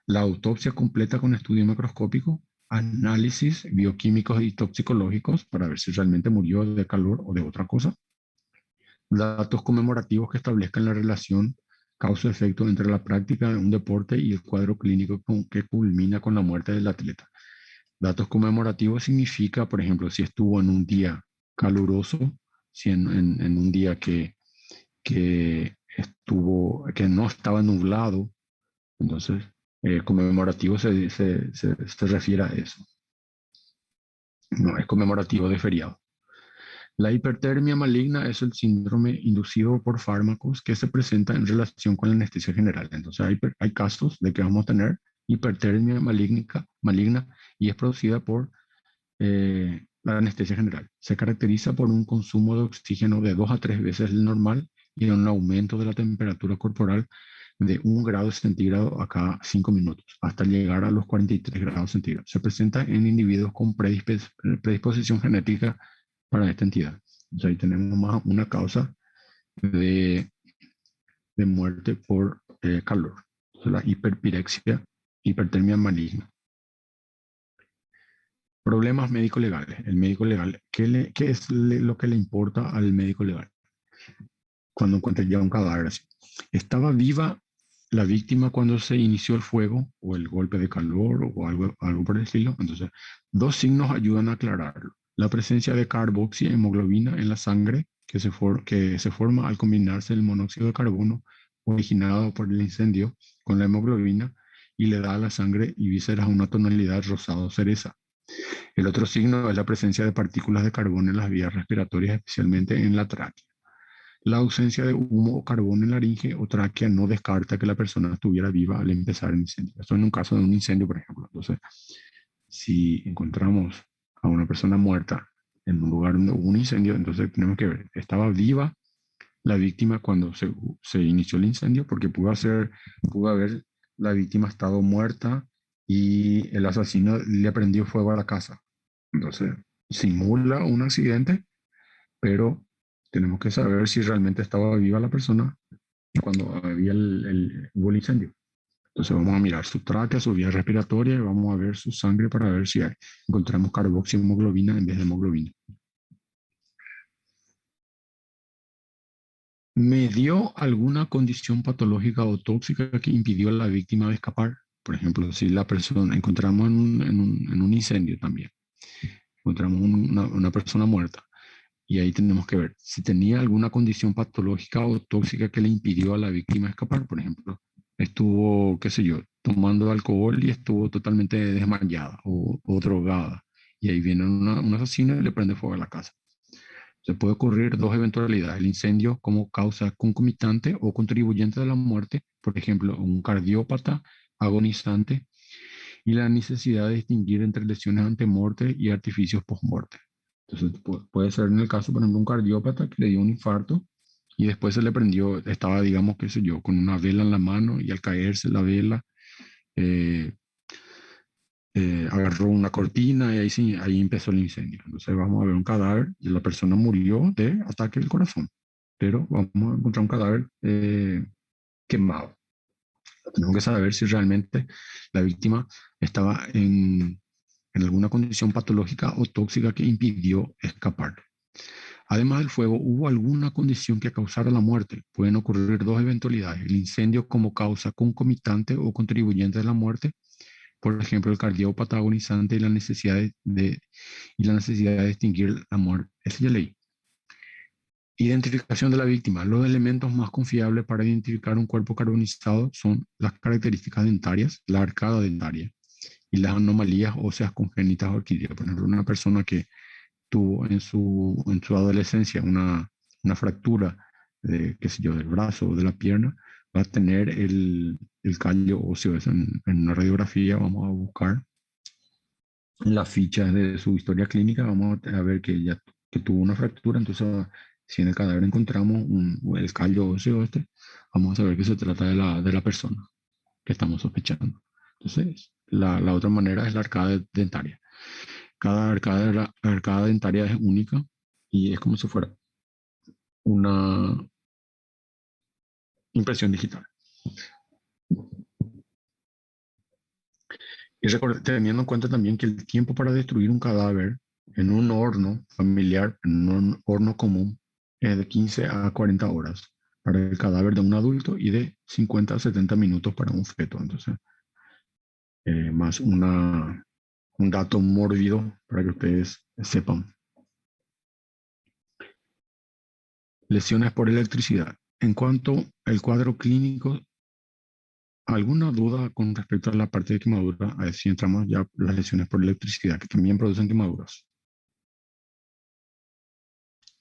la autopsia completa con estudio microscópico, análisis bioquímicos y toxicológicos para ver si realmente murió de calor o de otra cosa, datos conmemorativos que establezcan la relación causa-efecto entre la práctica de un deporte y el cuadro clínico que culmina con la muerte del atleta. Datos conmemorativos significa, por ejemplo, si estuvo en un día caluroso, si en un día que no estaba nublado, entonces conmemorativo se refiere a eso. No es conmemorativo de feriado. La hipertermia maligna es el síndrome inducido por fármacos que se presenta en relación con la anestesia general. Entonces hay casos de que vamos a tener hipertermia maligna y es producida por la anestesia general. Se caracteriza por un consumo de oxígeno de 2 a 3 veces el normal y un aumento de la temperatura corporal de 1 grado centígrado a cada 5 minutos, hasta llegar a los 43 grados centígrados. Se presenta en individuos con predisposición genética para esta entidad. Entonces ahí tenemos más una causa de muerte por calor. Entonces, la hiperpirexia, hipertermia maligna. Problemas médico-legales. El médico legal, ¿qué es lo que le importa al médico legal? Cuando encuentra ya un cadáver así. ¿Estaba viva la víctima cuando se inició el fuego o el golpe de calor o algo por el estilo. Entonces, dos signos ayudan a aclararlo. La presencia de carboxihemoglobina en la sangre que se forma al combinarse el monóxido de carbono originado por el incendio con la hemoglobina y le da a la sangre y vísceras una tonalidad rosado cereza. El otro signo es la presencia de partículas de carbono en las vías respiratorias, especialmente en la tráquea. La ausencia de humo o carbón en laringe o tráquea no descarta que la persona estuviera viva al empezar el incendio. Esto en un caso de un incendio, por ejemplo. Entonces, si encontramos a una persona muerta en un lugar donde hubo un incendio, entonces tenemos que ver, ¿estaba viva la víctima cuando se inició el incendio? Porque pudo haber la víctima estado muerta y el asesino le prendió fuego a la casa. Entonces, simula un accidente, pero tenemos que saber si realmente estaba viva la persona cuando había hubo el incendio. Entonces vamos a mirar su tráquea, su vía respiratoria y vamos a ver su sangre para ver si encontramos carboxihemoglobina en vez de hemoglobina. ¿Me dio alguna condición patológica o tóxica que impidió a la víctima de escapar? Por ejemplo, si la persona encontramos en un incendio también, encontramos una persona muerta y ahí tenemos que ver si tenía alguna condición patológica o tóxica que le impidió a la víctima escapar. Por ejemplo, estuvo, qué sé yo, tomando alcohol y estuvo totalmente desmayada o drogada. Y ahí viene un asesino y le prende fuego a la casa. Se puede ocurrir dos eventualidades: el incendio como causa concomitante o contribuyente de la muerte, por ejemplo, un cardiópata agonizante, y la necesidad de distinguir entre lesiones antemuerte y artificios postmuerte. Entonces, puede ser en el caso, por ejemplo, un cardiópata que le dio un infarto y después se le prendió, estaba, digamos, qué sé yo, con una vela en la mano y al caerse la vela, eh, agarró una cortina y ahí, sí, ahí empezó el incendio. Entonces vamos a ver un cadáver y la persona murió de ataque del corazón, pero vamos a encontrar un cadáver quemado. Tenemos que saber si realmente la víctima estaba en alguna condición patológica o tóxica que impidió escapar. Además del fuego, ¿hubo alguna condición que causara la muerte? Pueden ocurrir dos eventualidades: el incendio como causa concomitante o contribuyente de la muerte, por ejemplo, el cardiópata agonizante y y la necesidad de extinguir la muerte. Esa ya leí. Identificación de la víctima. Los elementos más confiables para identificar un cuerpo carbonizado son las características dentarias, la arcada dentaria y las anomalías óseas congénitas o adquiridas. Por ejemplo, una persona que tuvo en su adolescencia una fractura qué sé yo, del brazo o de la pierna, va a tener el callo óseo. Eso en una radiografía vamos a buscar las fichas de su historia clínica, vamos a ver que tuvo una fractura. Entonces si en el cadáver encontramos el callo óseo vamos a saber que se trata de la persona que estamos sospechando. Entonces, la otra manera es la arcada dentaria. Cada arcada dentaria es única y es como si fuera una impresión digital. Y teniendo en cuenta también que el tiempo para destruir un cadáver en un horno familiar, en un horno común, es de 15 a 40 horas para el cadáver de un adulto y de 50 a 70 minutos para un feto. Entonces, más un dato mórbido para que ustedes sepan. Lesiones por electricidad. En cuanto al cuadro clínico, ¿alguna duda con respecto a la parte de quemadura? A ver si entramos ya las lesiones por electricidad, que también producen quemaduras.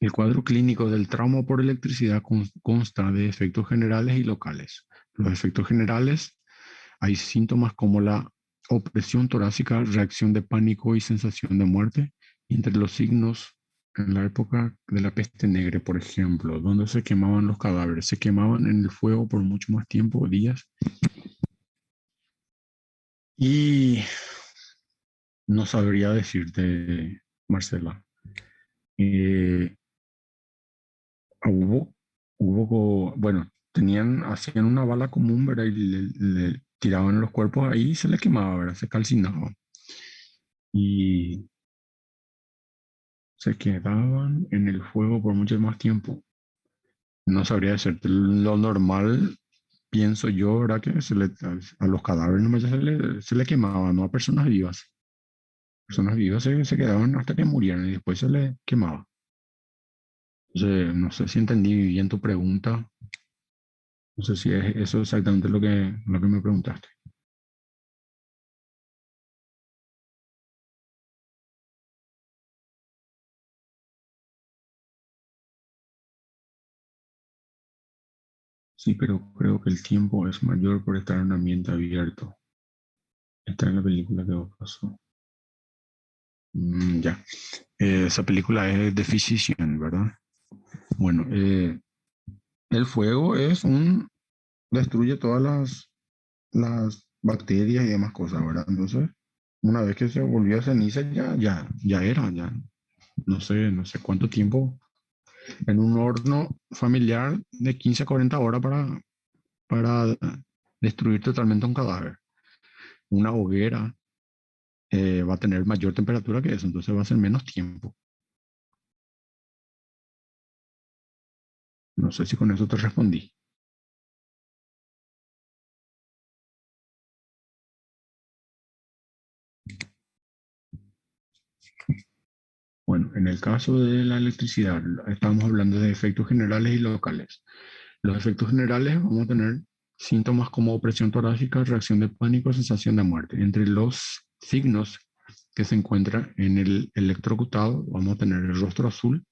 El cuadro clínico del trauma por electricidad consta de efectos generales y locales. Los efectos generales, hay síntomas como la opresión torácica, reacción de pánico y sensación de muerte. Entre los signos, en la época de la peste negra, por ejemplo, donde se quemaban los cadáveres, se quemaban en el fuego por mucho más tiempo, días. Y no sabría decirte, Marcela. Eh, bueno, hacían una bala común, ¿verdad? Y le tiraban los cuerpos ahí y se les quemaba, ¿verdad? Se calcinaba. Y se quedaban en el fuego por mucho más tiempo. No sabría decirte lo normal, pienso yo, ¿verdad? Que a los cadáveres nomás ya se le quemaba, no a personas vivas. Personas vivas se quedaban hasta que murieran y después se le quemaba. Entonces, no sé si entendí bien tu pregunta. No sé si es eso exactamente lo que me preguntaste. Sí, pero creo que el tiempo es mayor por estar en un ambiente abierto. Está en la película que pasó. Ya. Esa película es The Physician, ¿verdad? Bueno, el fuego destruye todas las bacterias y demás cosas, ¿verdad? Entonces, una vez que se volvió a ceniza, ya era, ya. No sé cuánto tiempo en un horno familiar de 15 a 40 horas para destruir totalmente un cadáver. Una hoguera va a tener mayor temperatura que eso, entonces va a ser menos tiempo. No sé si con eso te respondí. Bueno, en el caso de la electricidad, estamos hablando de efectos generales y locales. Los efectos generales vamos a tener síntomas como opresión torácica, reacción de pánico, sensación de muerte. Entre los signos que se encuentran en el electrocutado, vamos a tener el rostro azul,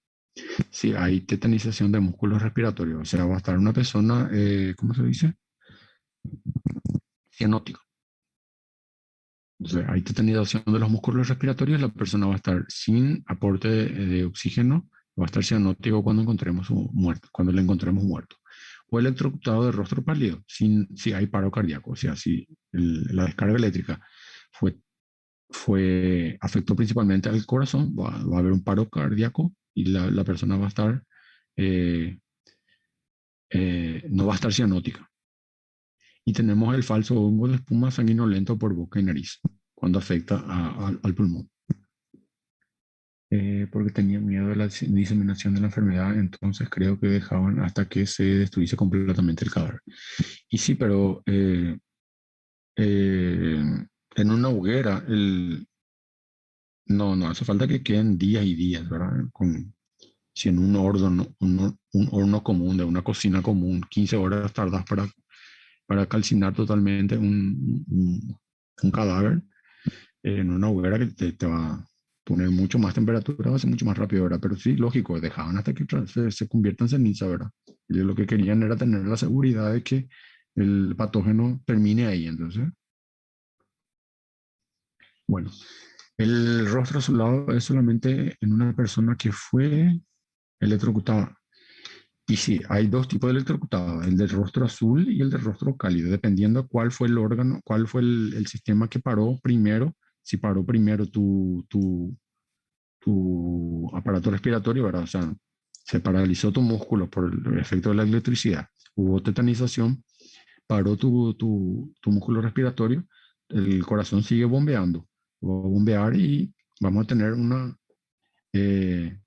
si hay tetanización de músculos respiratorios, o sea, va a estar una persona, ¿cómo se dice? Cianótico. Entonces, hay tetanización de los músculos respiratorios, la persona va a estar sin aporte de oxígeno, va a estar cianótico cuando encontremos muerto, cuando le encontremos muerto. O electrocutado de rostro pálido, si hay paro cardíaco, o sea, si la descarga eléctrica afectó principalmente al corazón, va a haber un paro cardíaco y la persona va a estar, eh, no va a estar cianótica. Y tenemos el falso hongo de espuma sanguinolento por boca y nariz, cuando afecta al pulmón. Porque tenían miedo de la diseminación de la enfermedad, entonces creo que dejaban hasta que se destruyese completamente el cadáver. Y sí, pero eh, en una hoguera, no hace falta que queden días y días, ¿verdad? Si en un horno común, de una cocina común, 15 horas tardas para calcinar totalmente un cadáver, en una hoguera que te va a poner mucho más temperatura, va a ser mucho más rápido, ¿verdad? Pero sí, lógico, dejaban hasta que se convierta en ceniza, ¿verdad? Ellos lo que querían era tener la seguridad de que el patógeno termine ahí. Entonces, bueno, el rostro azulado es solamente en una persona que fue electrocutada. Y sí, hay dos tipos de electrocutados, el del rostro azul y el del rostro cálido, dependiendo cuál fue el órgano, cuál fue el sistema que paró primero. Si paró primero tu aparato respiratorio, ¿verdad? O sea, se paralizó tu músculo por el efecto de la electricidad, hubo tetanización, paró tu músculo respiratorio, el corazón sigue bombeando, va a bombear y vamos a tener eh,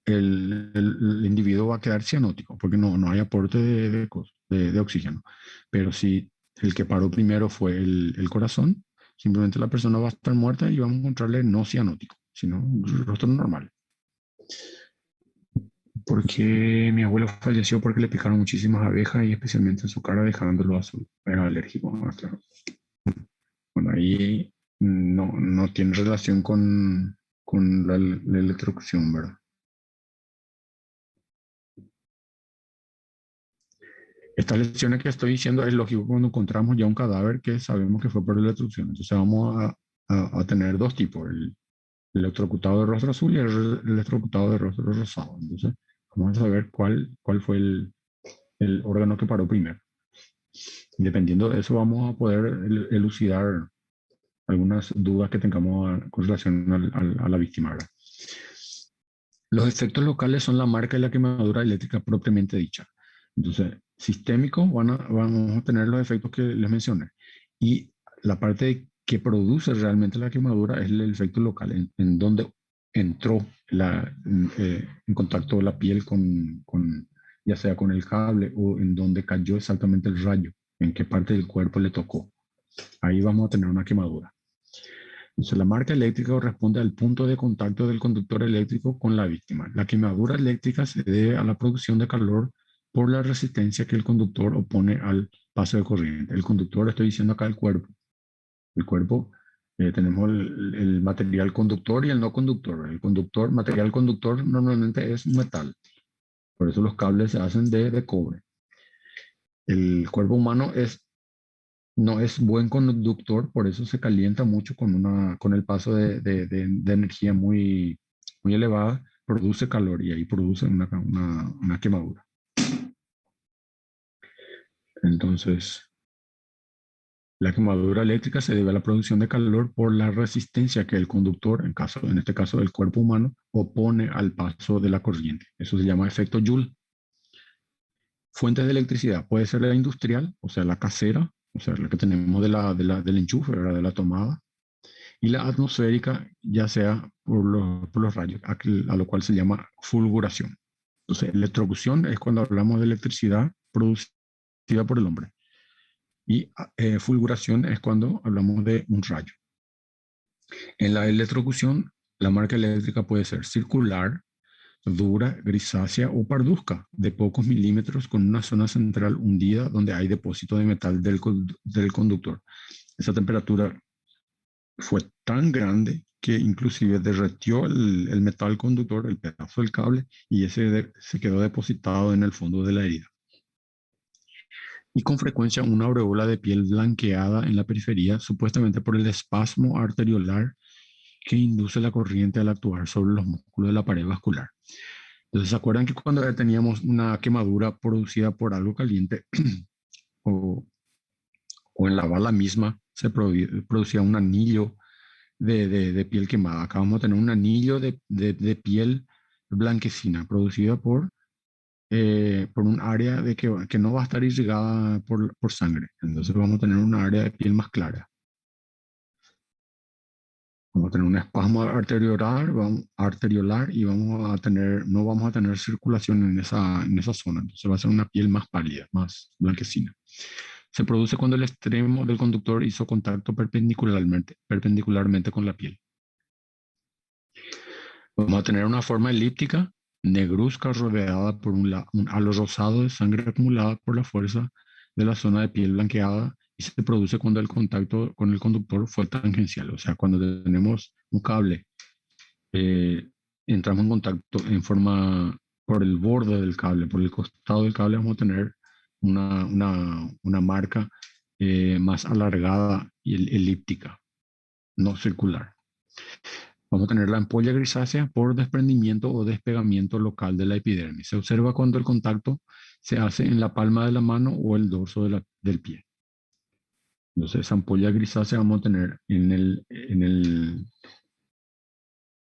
el individuo va a quedar cianótico porque no hay aporte de oxígeno. Pero si el que paró primero fue el corazón, simplemente la persona va a estar muerta y vamos a encontrarle no cianótico, sino un rostro normal. Porque mi abuelo falleció porque le picaron muchísimas abejas y especialmente en su cara dejándolo azul. Era alérgico. Claro. Bueno, ahí no tiene relación con la electrocución, ¿verdad? Estas lesiones que estoy diciendo es lógico cuando encontramos ya un cadáver que sabemos que fue por electrocución. Entonces vamos a tener dos tipos, el electrocutado de rostro azul y el electrocutado de rostro rosado. Entonces vamos a saber cuál fue el órgano que paró primero. Dependiendo de eso vamos a poder elucidar algunas dudas que tengamos con relación a la víctima, ¿verdad? Los efectos locales son la marca de la quemadura eléctrica propiamente dicha. Entonces, sistémicos vamos a tener los efectos que les mencioné. Y la parte que produce realmente la quemadura es el efecto local, en donde entró en contacto la piel ya sea con el cable o en donde cayó exactamente el rayo, en qué parte del cuerpo le tocó. Ahí vamos a tener una quemadura. Entonces, la marca eléctrica corresponde al punto de contacto del conductor eléctrico con la víctima. La quemadura eléctrica se debe a la producción de calor por la resistencia que el conductor opone al paso de corriente. El conductor, estoy diciendo acá el cuerpo. El cuerpo, tenemos el material conductor y el no conductor. El conductor, material conductor normalmente es metal. Por eso los cables se hacen de cobre. El cuerpo humano no es buen conductor, por eso se calienta mucho con el paso de energía muy elevada, produce calor y ahí produce una quemadura. Entonces, la quemadura eléctrica se debe a la producción de calor por la resistencia que el conductor, en este caso el cuerpo humano, opone al paso de la corriente. Eso se llama efecto Joule. Fuentes de electricidad puede ser la industrial, o sea, la casera, o sea, la que tenemos del enchufe, ¿verdad? De la tomada, y la atmosférica, ya sea por los rayos, a lo cual se llama fulguración. Entonces, electrocución es cuando hablamos de electricidad producida por el hombre. Y fulguración es cuando hablamos de un rayo. En la electrocución, la marca eléctrica puede ser circular, dura, grisácea o parduzca, de pocos milímetros con una zona central hundida donde hay depósito de metal del conductor. Esa temperatura fue tan grande que inclusive derretió el metal conductor, el pedazo del cable, y ese se quedó depositado en el fondo de la herida. Y con frecuencia una aureola de piel blanqueada en la periferia, supuestamente por el espasmo arteriolar que induce la corriente al actuar sobre los músculos de la pared vascular. Entonces, ¿se acuerdan que cuando teníamos una quemadura producida por algo caliente o, o en la bala misma se producía un anillo de piel quemada? Acá vamos a tener un anillo de piel blanquecina producida por un área que no va a estar irrigada por sangre. Entonces vamos a tener un área de piel más clara. Vamos a tener un espasmo arteriolar y no vamos a tener circulación en esa zona. Entonces va a ser una piel más pálida, más blanquecina. Se produce cuando el extremo del conductor hizo contacto perpendicularmente con la piel. Vamos a tener una forma elíptica, negruzca, rodeada por un halo rosado de sangre acumulada por la fuerza de la zona de piel blanqueada y se produce cuando el contacto con el conductor fue tangencial. O sea, cuando tenemos un cable, eh, entramos en contacto en forma por el borde del cable, por el costado del cable, vamos a tener una marca más alargada y elíptica, no circular. Vamos a tener la ampolla grisácea por desprendimiento o despegamiento local de la epidermis. Se observa cuando el contacto se hace en la palma de la mano o el dorso del pie. Entonces, esa ampolla grisácea vamos a tener en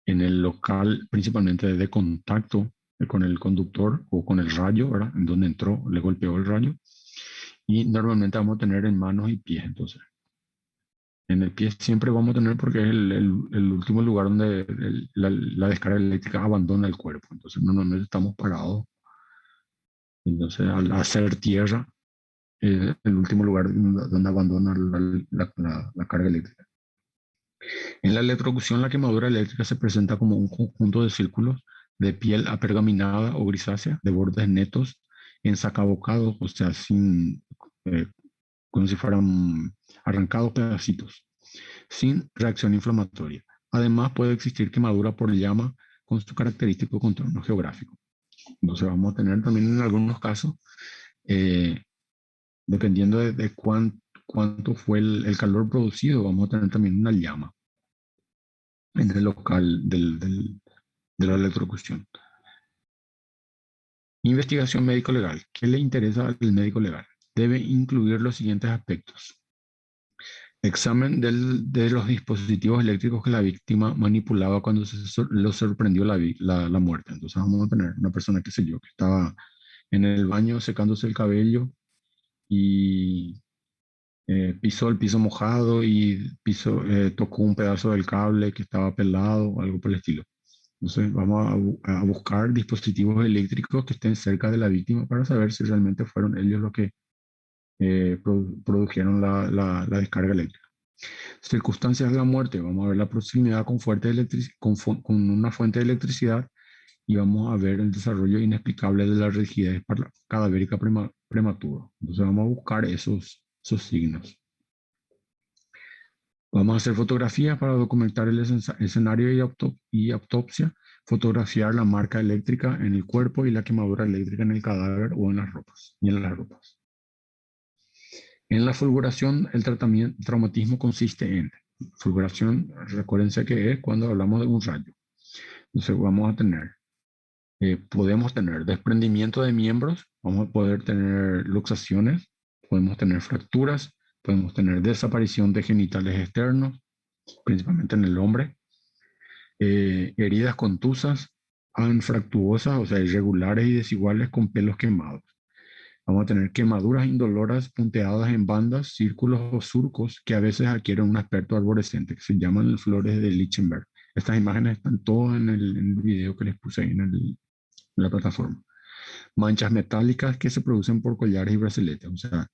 el local principalmente de contacto con el conductor o con el rayo, ¿verdad? En donde entró, le golpeó el rayo. Y normalmente vamos a tener en manos y pies, entonces. En el pie siempre vamos a tener porque es el último lugar donde la descarga eléctrica abandona el cuerpo. Entonces normalmente estamos parados. Entonces al hacer tierra es el último lugar donde abandona la carga eléctrica. En la electrocución, la quemadura eléctrica se presenta como un conjunto de círculos de piel apergaminada o grisácea, de bordes netos, ensacabocados, o sea, eh, como si fueran arrancados pedacitos, sin reacción inflamatoria. Además, puede existir quemadura por llama con su característico contorno geográfico. Entonces, vamos a tener también en algunos casos, eh, dependiendo de cuánto fue el calor producido, vamos a tener también una llama en el local de la electrocución. Investigación médico-legal. ¿Qué le interesa al médico legal? Debe incluir los siguientes aspectos. Examen de los dispositivos eléctricos que la víctima manipulaba cuando lo sorprendió la muerte. Entonces vamos a tener una persona, qué sé yo, que estaba en el baño secándose el cabello y pisó el piso mojado y tocó un pedazo del cable que estaba pelado o algo por el estilo. Entonces vamos a buscar dispositivos eléctricos que estén cerca de la víctima para saber si realmente fueron ellos los que produjeron la descarga eléctrica. Circunstancias de la muerte, vamos a ver la proximidad con una fuente de electricidad y vamos a ver el desarrollo inexplicable de la rigidez cadavérica prematura. Entonces vamos a buscar esos signos. Vamos a hacer fotografías para documentar el escenario y autopsia, fotografiar la marca eléctrica en el cuerpo y la quemadura eléctrica en el cadáver o en las ropas. En la fulguración, el traumatismo consiste en fulguración, recuérdense que es cuando hablamos de un rayo. Entonces podemos tener desprendimiento de miembros, vamos a poder tener luxaciones, podemos tener fracturas, podemos tener desaparición de genitales externos, principalmente en el hombre, heridas contusas, anfractuosas, o sea, irregulares y desiguales con pelos quemados. Vamos a tener quemaduras indoloras punteadas en bandas, círculos o surcos que a veces adquieren un aspecto arborescente, que se llaman flores de Lichtenberg. Estas imágenes están todas en el video que les puse ahí en la plataforma. Manchas metálicas que se producen por collares y brazaletes. O sea,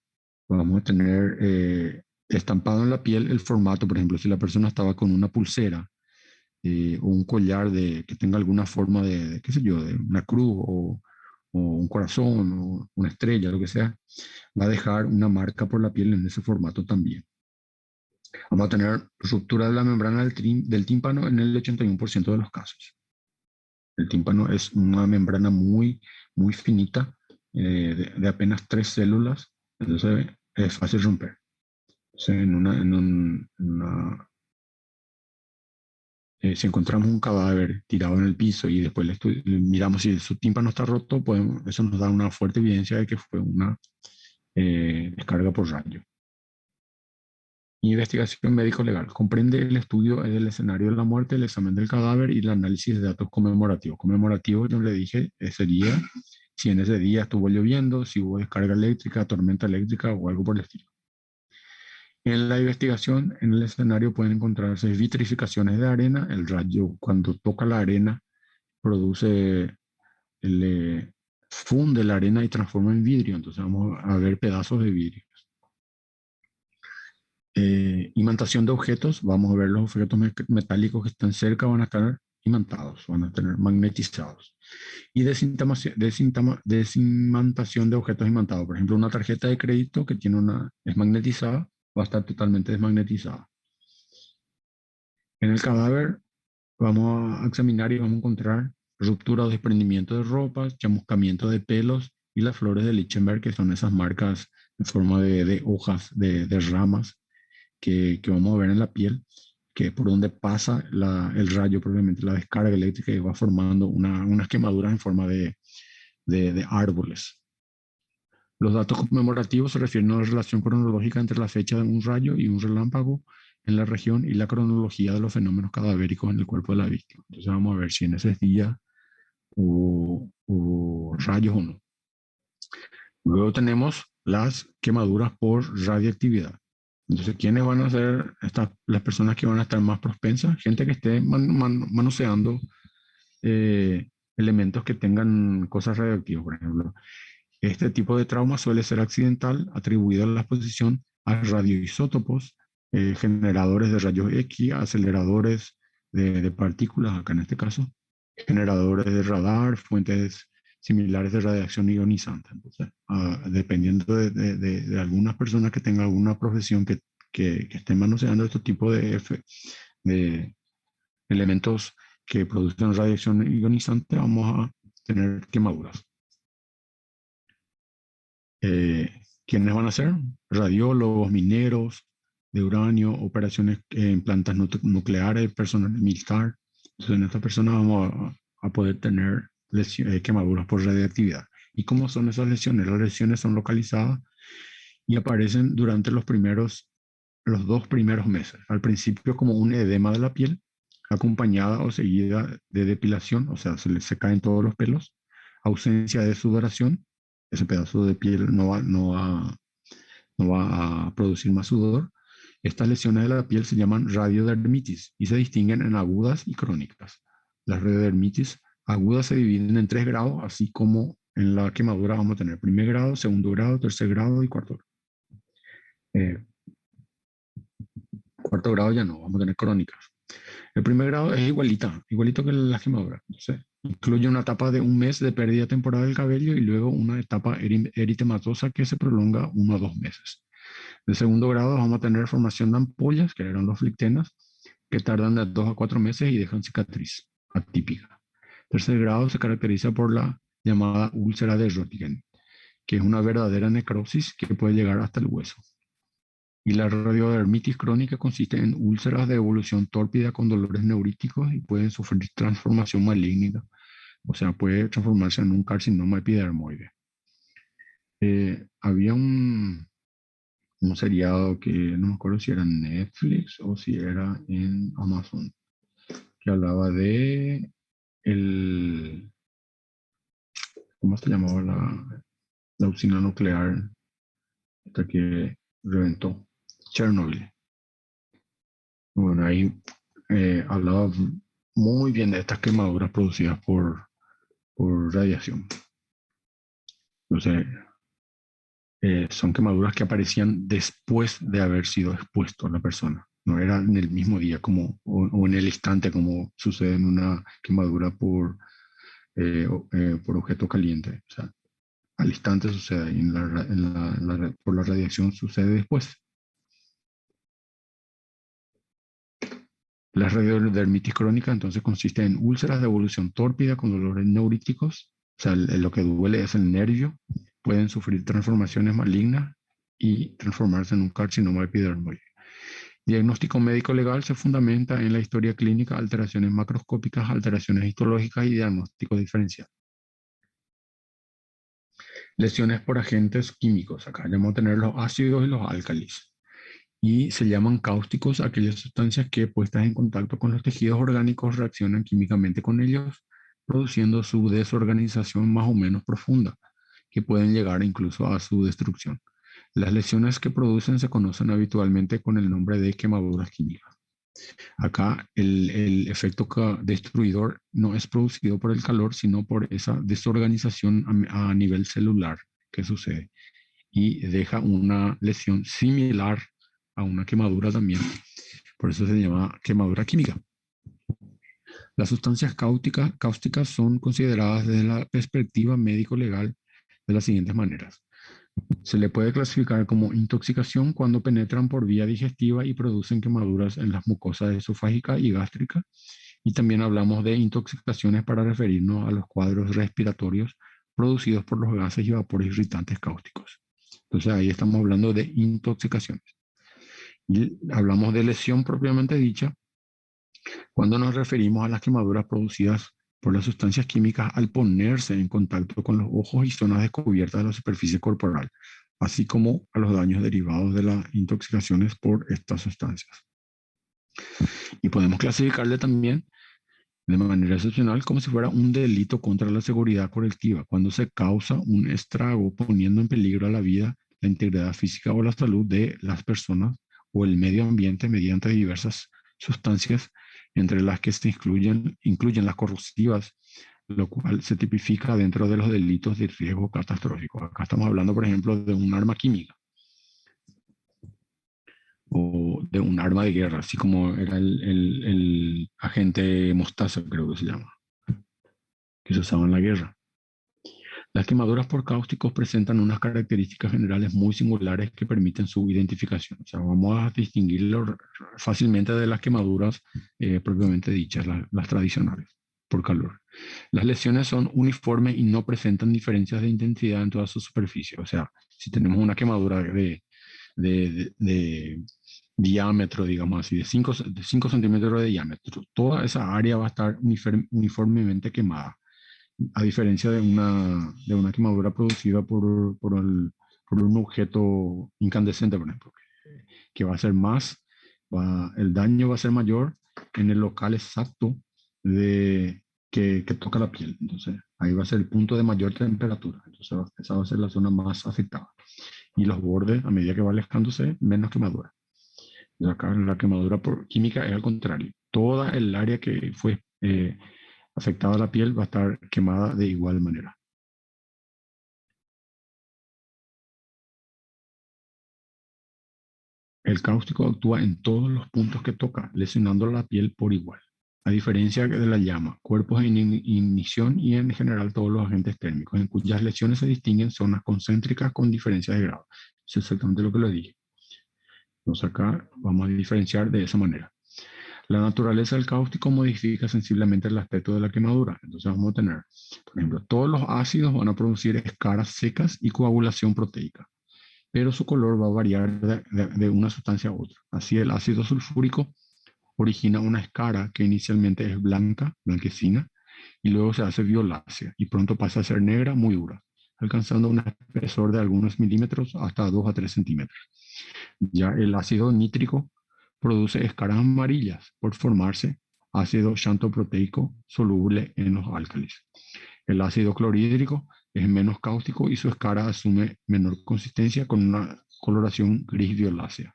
vamos a tener estampado en la piel el formato, por ejemplo, si la persona estaba con una pulsera o un collar que tenga alguna forma qué sé yo, de una cruz o un corazón o una estrella, lo que sea, va a dejar una marca por la piel en ese formato también. Vamos a tener ruptura de la membrana del tímpano en el 81% de los casos. El tímpano es una membrana muy, muy finita, de apenas 3 células, entonces es fácil romper. Entonces, si encontramos un cadáver tirado en el piso y después miramos si su tímpano está roto, eso nos da una fuerte evidencia de que fue una descarga por rayo. Investigación médico-legal. Comprende el estudio del escenario de la muerte, el examen del cadáver y el análisis de datos conmemorativos. Conmemorativo, yo le dije, sería si en ese día estuvo lloviendo, si hubo descarga eléctrica, tormenta eléctrica o algo por el estilo. En la investigación, en el escenario pueden encontrarse vitrificaciones de arena. El rayo, cuando toca la arena, funde la arena y transforma en vidrio. Entonces vamos a ver pedazos de vidrio. Imantación de objetos, vamos a ver los objetos metálicos que están cerca, van a estar imantados, van a tener magnetizados. Y desimantación de objetos imantados, por ejemplo, una tarjeta de crédito que es magnetizada, va a estar totalmente desmagnetizada. En el cadáver vamos a examinar y vamos a encontrar ruptura o desprendimiento de ropas, chamuscamiento de pelos y las flores de Lichtenberg, que son esas marcas en forma de hojas, de ramas, que vamos a ver en la piel, que por donde pasa el rayo, probablemente la descarga eléctrica, y va formando unas quemaduras en forma de árboles. Los datos conmemorativos se refieren a la relación cronológica entre la fecha de un rayo y un relámpago en la región y la cronología de los fenómenos cadavéricos en el cuerpo de la víctima. Entonces vamos a ver si en ese día hubo rayos o no. Luego tenemos las quemaduras por radioactividad. Entonces, ¿quiénes van a ser las personas que van a estar más propensas? Gente que esté manoseando elementos que tengan cosas radioactivas, por ejemplo. Este tipo de trauma suele ser accidental, atribuido a la exposición a radioisótopos, generadores de rayos X, aceleradores de partículas, acá en este caso, generadores de radar, fuentes similares de radiación ionizante. Entonces, dependiendo de algunas personas que tengan alguna profesión que estén manoseando este tipo de elementos que producen radiación ionizante, vamos a tener quemaduras. ¿Quiénes van a ser? Radiólogos, mineros de uranio, operaciones en plantas nucleares, personal militar. Entonces, en estas personas vamos a poder tener quemaduras por radiactividad. ¿Y cómo son esas lesiones? Las lesiones son localizadas y aparecen durante los 2 primeros meses. Al principio como un edema de la piel, acompañada o seguida de depilación, o sea, se caen todos los pelos, ausencia de sudoración, ese pedazo de piel no va a producir más sudor. Estas lesiones de la piel se llaman radiodermitis y se distinguen en agudas y crónicas. Las radiodermitis agudas se dividen en 3 grados, así como en la quemadura vamos a tener primer grado, segundo grado, tercer grado y cuarto grado. Cuarto grado ya no, vamos a tener crónicas. El primer grado es igualito que la quemadura. Entonces, incluye una etapa de un mes de pérdida temporal del cabello y luego una etapa eritematosa que se prolonga 1 a 2 meses. De segundo grado vamos a tener formación de ampollas, que eran los flictenas, que tardan de 2 a 4 meses y dejan cicatriz atípica. Tercer grado se caracteriza por la llamada úlcera de Röntgen, que es una verdadera necrosis que puede llegar hasta el hueso. Y la radiodermitis crónica consiste en úlceras de evolución tórpida con dolores neuríticos y pueden sufrir transformación maligna, o sea, puede transformarse en un carcinoma epidermoide. Había un seriado que no me acuerdo si era en Netflix o si era en Amazon, que hablaba de ¿cómo se llamaba la usina nuclear hasta que reventó? Chernobyl. Bueno, ahí hablaba muy bien de estas quemaduras producidas por radiación. Entonces, son quemaduras que aparecían después de haber sido expuesto a la persona. No era en el mismo día o en el instante como sucede en una quemadura por objeto caliente. O sea, al instante sucede y por la radiación sucede después. La radiodermitis crónica entonces consiste en úlceras de evolución tórpida con dolores neuríticos, o sea, lo que duele es el nervio, pueden sufrir transformaciones malignas y transformarse en un carcinoma epidermoide. Diagnóstico médico legal se fundamenta en la historia clínica, alteraciones macroscópicas, alteraciones histológicas y diagnóstico diferencial. Lesiones por agentes químicos, acá vamos a tener los ácidos y los álcalis. Y se llaman cáusticos aquellas sustancias que puestas en contacto con los tejidos orgánicos reaccionan químicamente con ellos, produciendo su desorganización más o menos profunda, que pueden llegar incluso a su destrucción. Las lesiones que producen se conocen habitualmente con el nombre de quemaduras químicas. Acá el efecto destruidor no es producido por el calor, sino por esa desorganización a nivel celular que sucede y deja una lesión similar a una quemadura también. Por eso se llama quemadura química. Las sustancias cáusticas son consideradas desde la perspectiva médico-legal de las siguientes maneras. Se le puede clasificar como intoxicación cuando penetran por vía digestiva y producen quemaduras en las mucosas esofágica y gástrica. Y también hablamos de intoxicaciones para referirnos a los cuadros respiratorios producidos por los gases y vapores irritantes cáusticos. Entonces ahí estamos hablando de intoxicaciones. Y hablamos de lesión propiamente dicha cuando nos referimos a las quemaduras producidas por las sustancias químicas al ponerse en contacto con los ojos y zonas descubiertas de la superficie corporal, así como a los daños derivados de las intoxicaciones por estas sustancias. Y podemos clasificarle también de manera excepcional como si fuera un delito contra la seguridad colectiva, cuando se causa un estrago poniendo en peligro la vida, la integridad física o la salud de las personas o el medio ambiente mediante diversas sustancias, entre las que se incluyen las corrosivas, lo cual se tipifica dentro de los delitos de riesgo catastrófico. Acá estamos hablando, por ejemplo, de un arma química o de un arma de guerra, así como era el agente mostaza, creo que se llama, que se usaba en la guerra. Las quemaduras por cáusticos presentan unas características generales muy singulares que permiten su identificación. O sea, vamos a distinguirlo fácilmente de las quemaduras propiamente dichas, las tradicionales, por calor. Las lesiones son uniformes y no presentan diferencias de intensidad en toda su superficie. O sea, si tenemos una quemadura de diámetro, digamos así, de 5 centímetros de diámetro, toda esa área va a estar uniformemente quemada, a diferencia de una quemadura producida por un objeto incandescente, por ejemplo, que va a ser el daño va a ser mayor en el local exacto que toca la piel. Entonces, ahí va a ser el punto de mayor temperatura. Entonces, esa va a ser la zona más afectada. Y los bordes, a medida que va alejándose, menos quemadura. Y acá la quemadura por química es al contrario. Toda el área que fue afectada la piel va a estar quemada de igual manera. El cáustico actúa en todos los puntos que toca, lesionando la piel por igual. A diferencia de la llama, cuerpos en ignición y en general todos los agentes térmicos, en cuyas lesiones se distinguen zonas concéntricas con diferencia de grado. Eso es exactamente lo que le dije. Entonces acá vamos a diferenciar de esa manera. La naturaleza del cáustico modifica sensiblemente el aspecto de la quemadura. Entonces vamos a tener, por ejemplo, todos los ácidos van a producir escaras secas y coagulación proteica, pero su color va a variar de una sustancia a otra. Así el ácido sulfúrico origina una escara que inicialmente es blanca, blanquecina, y luego se hace violácea y pronto pasa a ser negra, muy dura, alcanzando un espesor de algunos milímetros hasta 2 a 3 centímetros. Ya el ácido nítrico produce escaras amarillas por formarse ácido xantoproteico soluble en los álcalis. El ácido clorhídrico es menos cáustico y su escara asume menor consistencia con una coloración gris violácea.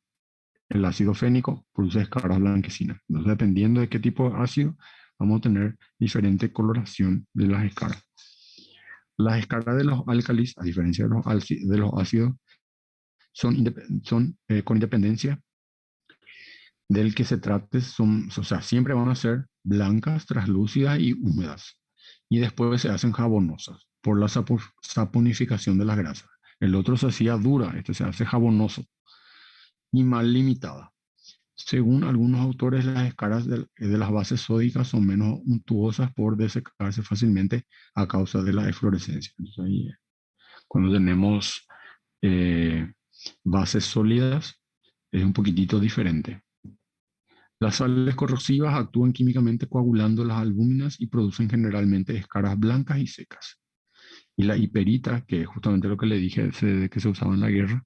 El ácido fénico produce escaras blanquecinas. Entonces, dependiendo de qué tipo de ácido, vamos a tener diferente coloración de las escaras. Las escaras de los álcalis, a diferencia de los ácidos, son con independencia del que se trate, o sea, siempre van a ser blancas, translúcidas y húmedas. Y después se hacen jabonosas por la saponificación de las grasas. El otro se hacía dura, este se hace jabonoso y mal limitada. Según algunos autores, las escaras de las bases sódicas son menos untuosas por desecarse fácilmente a causa de la eflorescencia. Entonces, ahí, cuando tenemos eh, bases sólidas, es un poquitito diferente. Las sales corrosivas actúan químicamente coagulando las albúminas y producen generalmente escaras blancas y secas. Y la hiperita, que es justamente lo que le dije que se usaba en la guerra,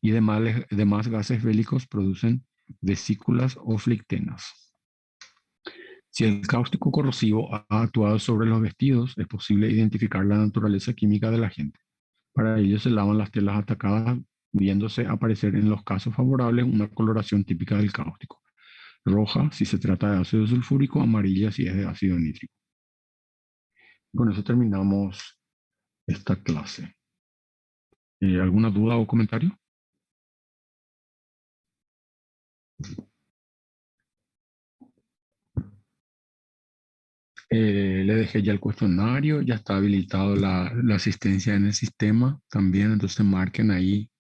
y demás gases bélicos producen vesículas o flictenas. Si el cáustico corrosivo ha actuado sobre los vestidos, es posible identificar la naturaleza química del agente. Para ello se lavan las telas atacadas, viéndose aparecer en los casos favorables una coloración típica del cáustico. Roja si se trata de ácido sulfúrico, amarilla si es de ácido nítrico. Con eso terminamos esta clase. ¿Alguna duda o comentario? Le dejé ya el cuestionario, ya está habilitado la asistencia en el sistema también, entonces marquen ahí.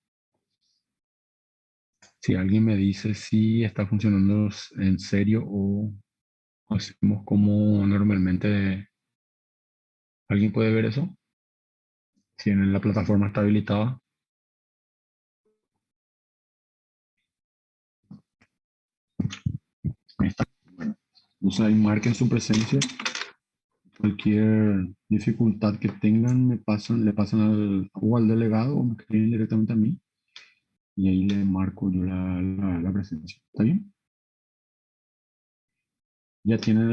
Si alguien me dice si está funcionando en serio o hacemos como normalmente, ¿alguien puede ver eso? Si en la plataforma está habilitada. Ahí está. Bueno, entonces ahí marquen su presencia. Cualquier dificultad que tengan, le pasan o al delegado o me escriben directamente a mí y ahí le marco yo la presencia. ¿Está bien? Ya tienen